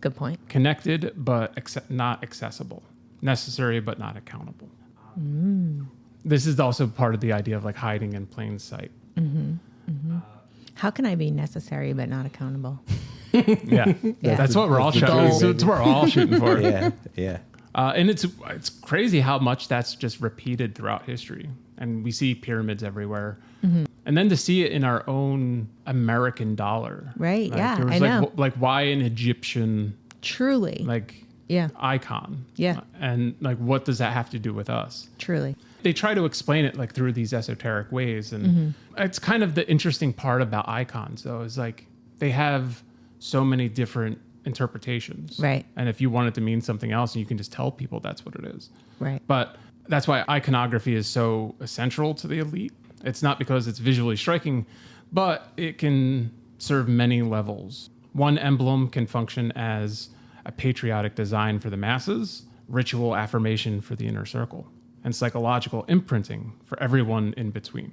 Good point. Connected but not accessible. Necessary but not accountable. This is also part of the idea of like hiding in plain sight. How can I be necessary but not accountable? Yeah, that's what we're all that's the shooting. goal, That's what we're all shooting for. Yeah, yeah. And it's crazy how much that's just repeated throughout history, and we see pyramids everywhere. And then to see it in our own American dollar, Right, Like, yeah, there was I know. Like why an Egyptian, Truly. like icon. Yeah. And like, what does that have to do with us? Truly. They try to explain it like through these esoteric ways. And it's kind of the interesting part about icons, though, is like they have so many different interpretations. Right. And if you want it to mean something else, you can just tell people that's what it is. Right. But that's why iconography is so essential to the elite. It's not because it's visually striking, but it can serve many levels. One emblem can function as a patriotic design for the masses, ritual affirmation for the inner circle, and psychological imprinting for everyone in between.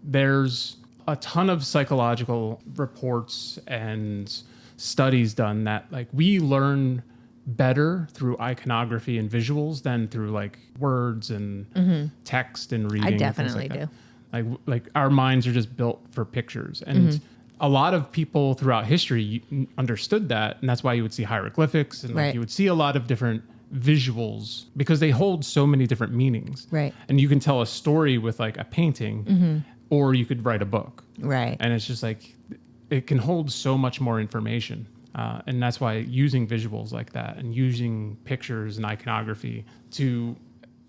There's a ton of psychological reports and studies done that like we learn better through iconography and visuals than through like words and text and reading. I definitely and things do. like that. Like our minds are just built for pictures. And a lot of people throughout history understood that. And that's why you would see hieroglyphics and like you would see a lot of different visuals because they hold so many different meanings. Right. And you can tell a story with like a painting or you could write a book. Right. And it's just like, it can hold so much more information. And that's why using visuals like that and using pictures and iconography to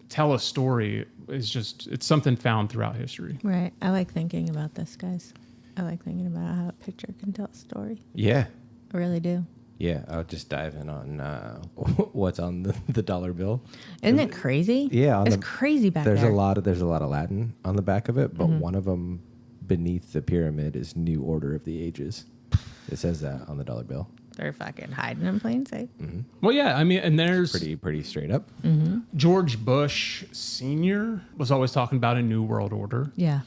tell a story is just, it's something found throughout history. Right. I like thinking about this, guys. I like thinking about how a picture can tell a story. Yeah. I really do. Yeah, I'll just dive in on what's on the dollar bill. Isn't it crazy? Yeah, it's crazy back there's there. There's a lot of Latin on the back of it, but one of them beneath the pyramid is New Order of the Ages. It says that on the dollar bill. They're fucking hiding in plain sight. Well, yeah, I mean, and there's Pretty straight up. George Bush Sr. was always talking about a new world order. Yeah.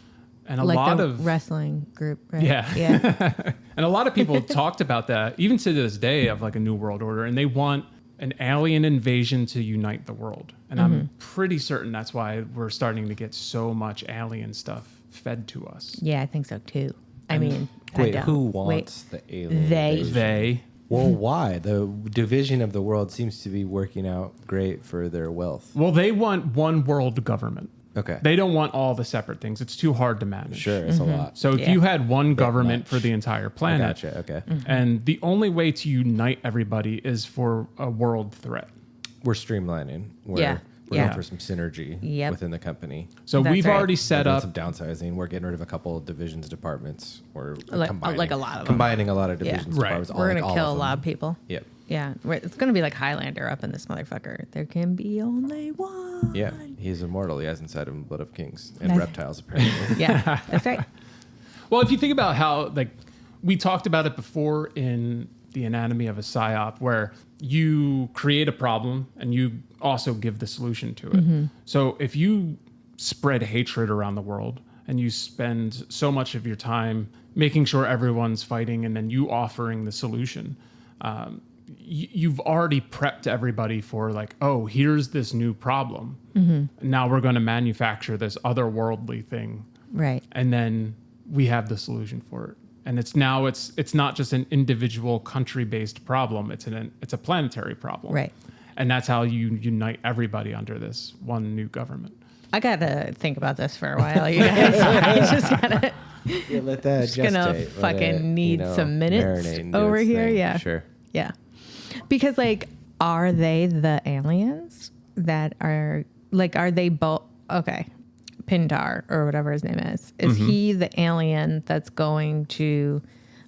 And a like lot the of wrestling group, right? Yeah. Yeah. And a lot of people talked about that, even to this day, of like a new world order, and they want an alien invasion to unite the world. And I'm pretty certain that's why we're starting to get so much alien stuff fed to us. Yeah, I think so too. I mean, Wait, I who don't. wants the alien They. invasion? They. Well, why? The division of the world seems to be working out great for their wealth. Well, they want one world government. Okay. They don't want all the separate things. It's too hard to manage. Sure, it's a lot. So if Yeah. you had one government much. for the entire I planet, gotcha. Okay. and the only way to unite everybody is for a world threat. We're streamlining. We're Yeah. going Yeah. for some synergy Yep. within the company. So That's we've right. already We're set doing up. some downsizing. We're getting rid of a couple of divisions, departments. We're Like- combining, like a lot of them. combining a lot of Yeah. divisions, Right. departments. We're like gonna all kill a of lot them. of people. Yep. Yeah, it's gonna be like Highlander up in this motherfucker. There can be only one. Yeah, he's immortal. He has inside him blood of kings and Nice. reptiles, apparently. Yeah, that's right. Well, if you think about how, like, we talked about it before in the anatomy of a psyop, where you create a problem and you also give the solution to it. So if you spread hatred around the world and you spend so much of your time making sure everyone's fighting and then you offering the solution, you've already prepped everybody for like, oh, here's this new problem. Now we're going to manufacture this otherworldly thing. Right. And then we have the solution for it. And it's not just an individual country-based problem. It's a planetary problem. Right. And that's how you unite everybody under this one new government. I gotta think about this for a while, you guys. I just gotta. Yeah, let that Just gonna gestate. fucking need some minutes marinate and do over its here. thing. Yeah. Sure. Yeah. Because like, are they the aliens that are like? Are they both? Okay. Pindar or whatever his name is he the alien that's going to,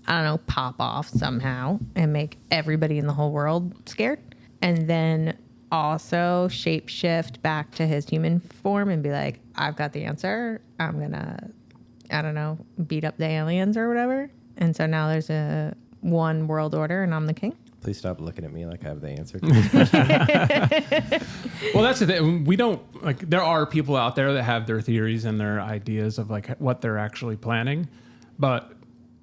I don't know, pop off somehow and make everybody in the whole world scared, and then also shapeshift back to his human form and be like, I've got the answer, I'm gonna, I don't know, beat up the aliens or whatever, and so now there's a one world order and I'm the king? Please stop looking at me like I have the answer to this question. Well, that's the thing. We don't like. There are people out there that have their theories and their ideas of like what they're actually planning, but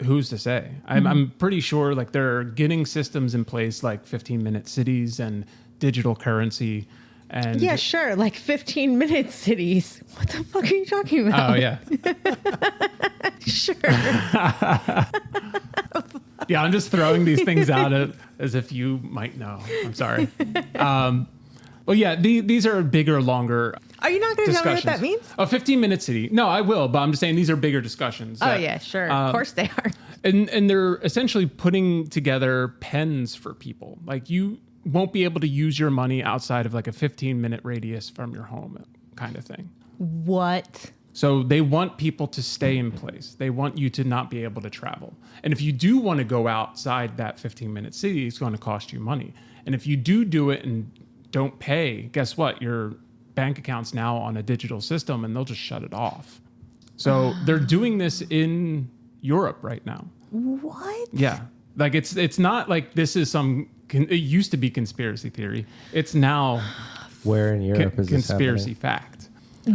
who's to say? I'm pretty sure like they're getting systems in place like 15-minute cities and digital currency. And Yeah, sure, like 15-minute cities. What the fuck are you talking about? Oh yeah. Sure. Yeah, I'm just throwing these things out as if you might know. I'm sorry. Well, yeah, these are bigger, longer Are you not going to tell me what that means? A 15-minute city. No, I will, but I'm just saying these are bigger discussions. Oh, that- yeah, sure. Of course they are. And they're essentially putting together pens for people. Like won't be able to use your money outside of like a 15-minute radius from your home kind of thing. What? So they want people to stay in place. They want you to not be able to travel. And if you do want to go outside that 15-minute city, it's going to cost you money. And if you do it and don't pay, guess what? Your bank account's now on a digital system and they'll just shut it off. So they're doing this in Europe right now. What? Yeah. Like it's not like this is it used to be conspiracy theory. It's now Where in Europe is this conspiracy happening? fact.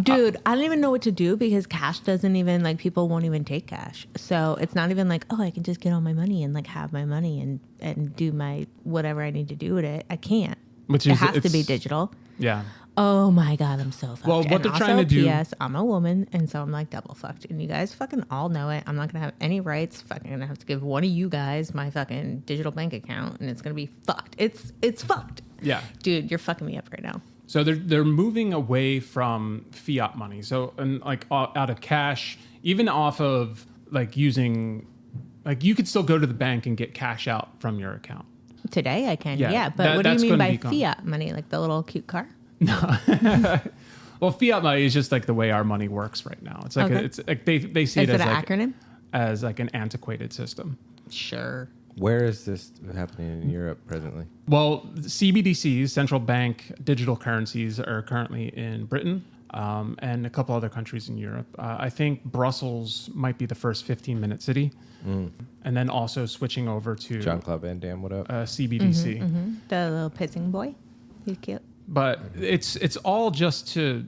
Dude, I don't even know what to do because cash doesn't even, like, people won't even take cash. So it's not even like, oh, I can just get all my money and, like, have my money and do my whatever I need to do with it. I can't. It has to be digital. Yeah. Oh my God, I'm so fucked. Well, what and they're also, trying to do. P.S. I'm a woman, and so I'm like double fucked. And you guys fucking all know it. I'm not gonna have any rights. Fucking gonna have to give one of you guys my fucking digital bank account, and it's gonna be fucked. It's fucked. Yeah. Dude, you're fucking me up right now. So they're moving away from fiat money. So and like out of cash, even off of like using, like you could still go to the bank and get cash out from your account. Today I can, Yeah, yeah. But what do that's you mean gonna by be gone. fiat money? Like the little cute car? Well, fiat money is just like the way our money works right now. It's like Okay. it's like they see Is it it as an like acronym? as like an antiquated system. Sure. Where is this happening in Europe presently? Well, CBDCs, central bank digital currencies, are currently in Britain and a couple other countries in Europe. I think Brussels might be the first 15-minute city, and then also switching over to John Claude Van Damme, what up? CBDC. The little pissing boy. He's cute. But it's all just to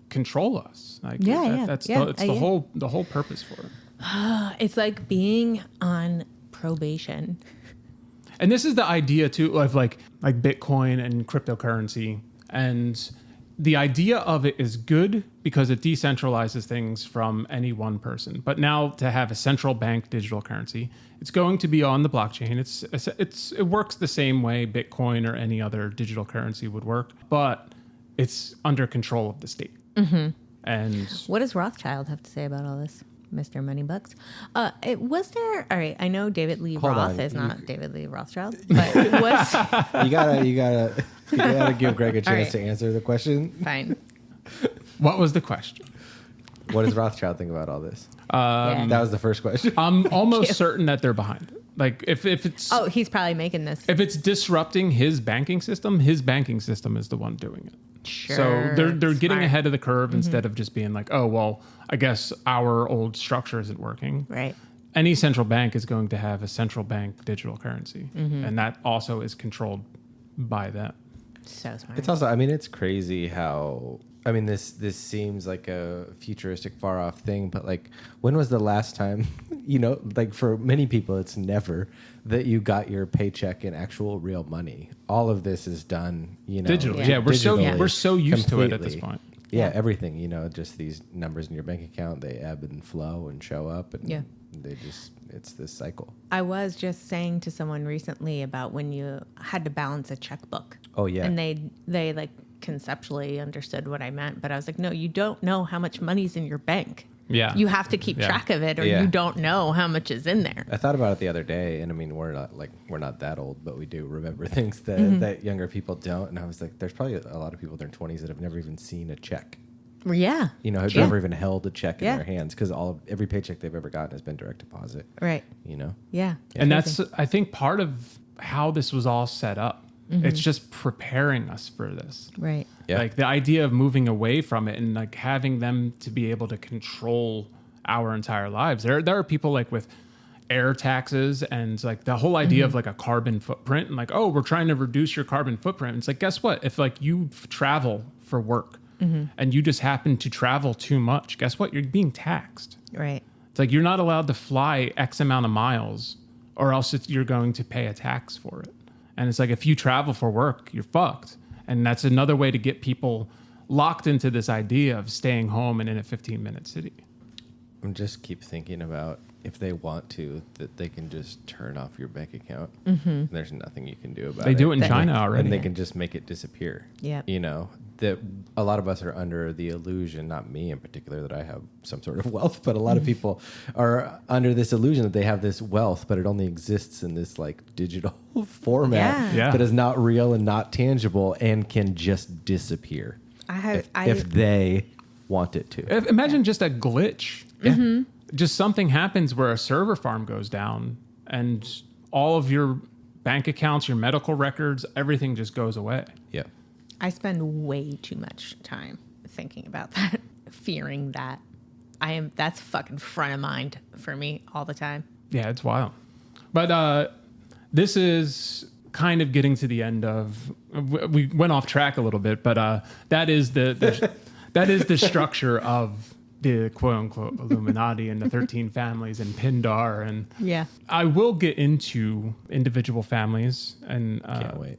control us. Like that's the whole purpose for it. It's like being on probation. And this is the idea too of like Bitcoin and cryptocurrency. And the idea of it is good because it decentralizes things from any one person. But now to have a central bank digital currency, it's going to be on the blockchain. It works the same way Bitcoin or any other digital currency would work, but it's under control of the state. Mm-hmm. And What does Rothschild have to say about all this, Mr. Moneybucks? Was there? All right, I know David Lee Hold Roth on, is not David Lee Rothschild, but was You gotta give Greg a chance right. to answer the question. fine. what was the question? What does Rothschild think about all this? Yeah. That was the first question. I'm almost certain that they're behind it. Like if it's Oh, he's probably making this. if it's disrupting his banking system is the one doing it. Sure. So they're getting Smart. ahead of the curve instead of just being like, oh well, I guess our old structure isn't working. Right. Any central bank is going to have a central bank digital currency, and that also is controlled by them. So smart. It's also, I mean, it's crazy how, I mean, this seems like a futuristic, far off thing, but like, when was the last time, like for many people, it's never that you got your paycheck in actual real money. All of this is done, Digital. Yeah. Yeah, we're digitally, so used to it at this completely. point. Yeah, Yeah. everything, just these numbers in your bank account, they ebb and flow and show up, and Yeah. it's this cycle. I was just saying to someone recently about when you had to balance a checkbook. Oh, yeah. And they like conceptually understood what I meant, but I was like, no, you don't know how much money's in your bank. Yeah. You have to keep Yeah. track of it or Yeah. you don't know how much is in there. I thought about it the other day, and I mean, we're not that old, but we do remember things that, that younger people don't. And I was like, there's probably a lot of people in their 20s that have never even seen a check. Yeah. Have Yeah. never even held a check in Yeah. their hands because every paycheck they've ever gotten has been direct deposit. Right. Yeah. And Crazy. that's, I think, part of how this was all set up. It's just preparing us for this. right. Yeah. Like the idea of moving away from it and like having them to be able to control our entire lives. There are people like with air taxes and like the whole idea of like a carbon footprint and like, oh, we're trying to reduce your carbon footprint. It's like, guess what? If like you travel for work and you just happen to travel too much, guess what? You're being taxed. Right. It's like you're not allowed to fly X amount of miles or else you're going to pay a tax for it. And it's like if you travel for work, you're fucked. And that's another way to get people locked into this idea of staying home and in a 15-minute city. I just keep thinking about if they want to, that they can just turn off your bank account. There's nothing you can do about it. They do it in China already. And they can just make it disappear. Yep. You know, that a lot of us are under the illusion, not me in particular, that I have some sort of wealth, but a lot of people are under this illusion that they have this wealth, but it only exists in this like digital format Yeah. that is not real and not tangible and can just disappear if they want it to. Imagine just a glitch. Just something happens where a server farm goes down and all of your bank accounts, your medical records, everything just goes away. Yeah. I spend way too much time thinking about that, fearing that. That's fucking front of mind for me all the time. Yeah, it's wild. But this is kind of getting to the end of. We went off track a little bit, but that is that is the structure of the quote unquote Illuminati and the 13 families and Pindar. And Yeah. I will get into individual families and Can't wait.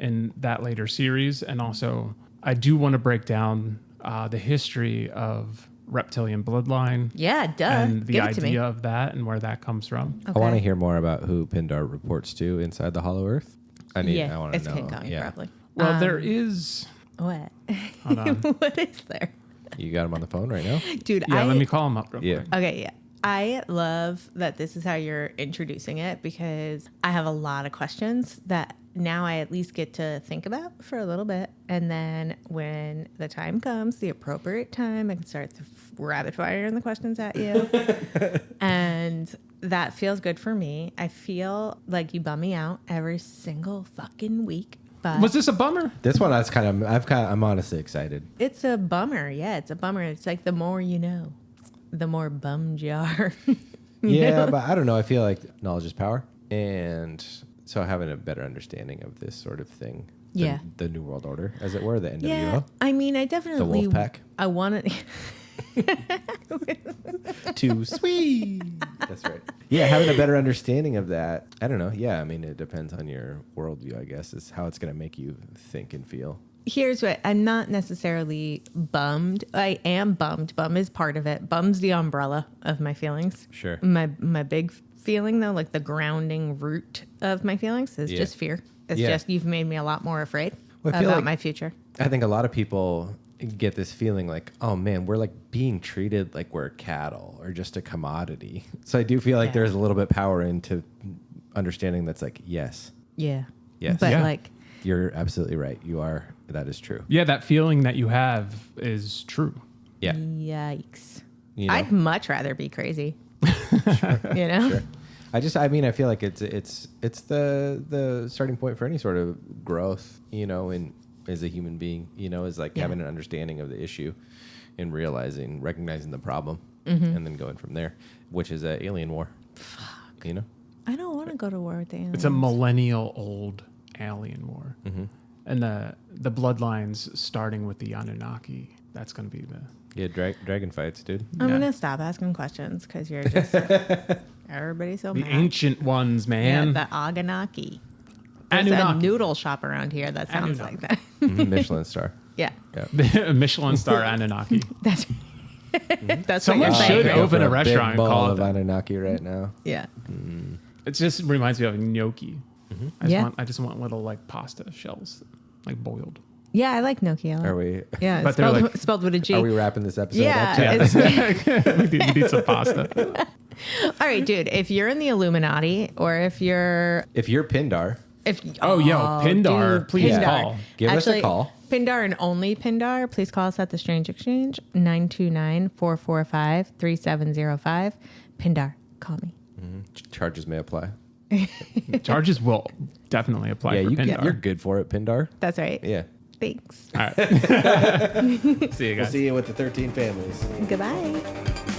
in that later series. And also, I do want to break down the history of reptilian bloodline. Yeah, duh. And the Give it to me. idea of that and where that comes from. I want to hear more about who Pindar reports to inside the Hollow Earth. I want to it's know. King Kong, probably. Well, there is. What? Hold on. What is there? You got him on the phone right now? Dude, Yeah, let me call him up real quick. Okay, yeah. I love that this is how you're introducing it because I have a lot of questions that now I at least get to think about for a little bit. And then when the time comes, the appropriate time, I can start rapid firing the questions at you. And that feels good for me. I feel like you bum me out every single fucking week. But Was this a bummer? This one, I'm honestly excited. it's a bummer. Yeah, it's a bummer. It's like the more you know, the more bummed you are. Yeah, but I don't know. I feel like knowledge is power. And so having a better understanding of this sort of thing. Yeah. The New World Order, as it were, the NWO. Yeah, I mean, I definitely. The wolf pack. I want to. Too sweet. That's right. Yeah, having a better understanding of that. I don't know. Yeah, I mean, it depends on your worldview, I guess, is how it's going to make you think and feel. Here's what I'm not necessarily bummed. I am bummed. Bum is part of it. Bum's the umbrella of my feelings. Sure. My big feeling though, like the grounding root of my feelings, is just fear. It's just you've made me a lot more afraid Well, I feel about like- my future. I think a lot of people get this feeling like, oh man, we're like being treated like we're cattle or just a commodity. So I do feel like there's a little bit power into understanding that's like, yes, Yeah. Yes. But Yeah. like, you're absolutely right. You are. That is true. Yeah, that feeling that you have is true. Yeah. yikes. You know? I'd much rather be crazy. You know? Sure. I feel like it's the starting point for any sort of growth, you know, in as a human being, you know, is like having an understanding of the issue and recognizing the problem and then going from there, which is a alien war. Fuck. You know? I don't want to go to war with the aliens. It's a millennial old alien war. And the bloodlines starting with the Anunnaki. That's going to be the... Yeah, dragon fights, dude. I'm Yeah. going to stop asking questions because you're just... everybody's so The mad. ancient ones, man. Yeah, the Aganaki. There's a Anunnaki. noodle shop around here that sounds like that. Michelin star. Yeah, Yeah. Michelin star Anunnaki. that's that's Someone what you're should saying. open a Big restaurant and bowl call of it. Anunnaki right now. Yeah, It just reminds me of gnocchi. Yeah. I just want little like pasta shells, like boiled. yeah, I like Nokia. Are we? Yeah, But it's they're spelled, like- spelled with a G. Are we wrapping this episode Yeah, up? it's- we need some pasta. all right, dude. If you're in the Illuminati, or if you're If you're Pindar, Pindar, dude, please Pindar. call. Give us a Actually, call. Pindar and only Pindar, please call us at the Strange Exchange 929-445-3705. Pindar, call me. Charges may apply. Charges will definitely apply for Pindar. you're good for it, Pindar. That's right. Yeah. Thanks. All right. See you guys. See you with the 13 families. Goodbye.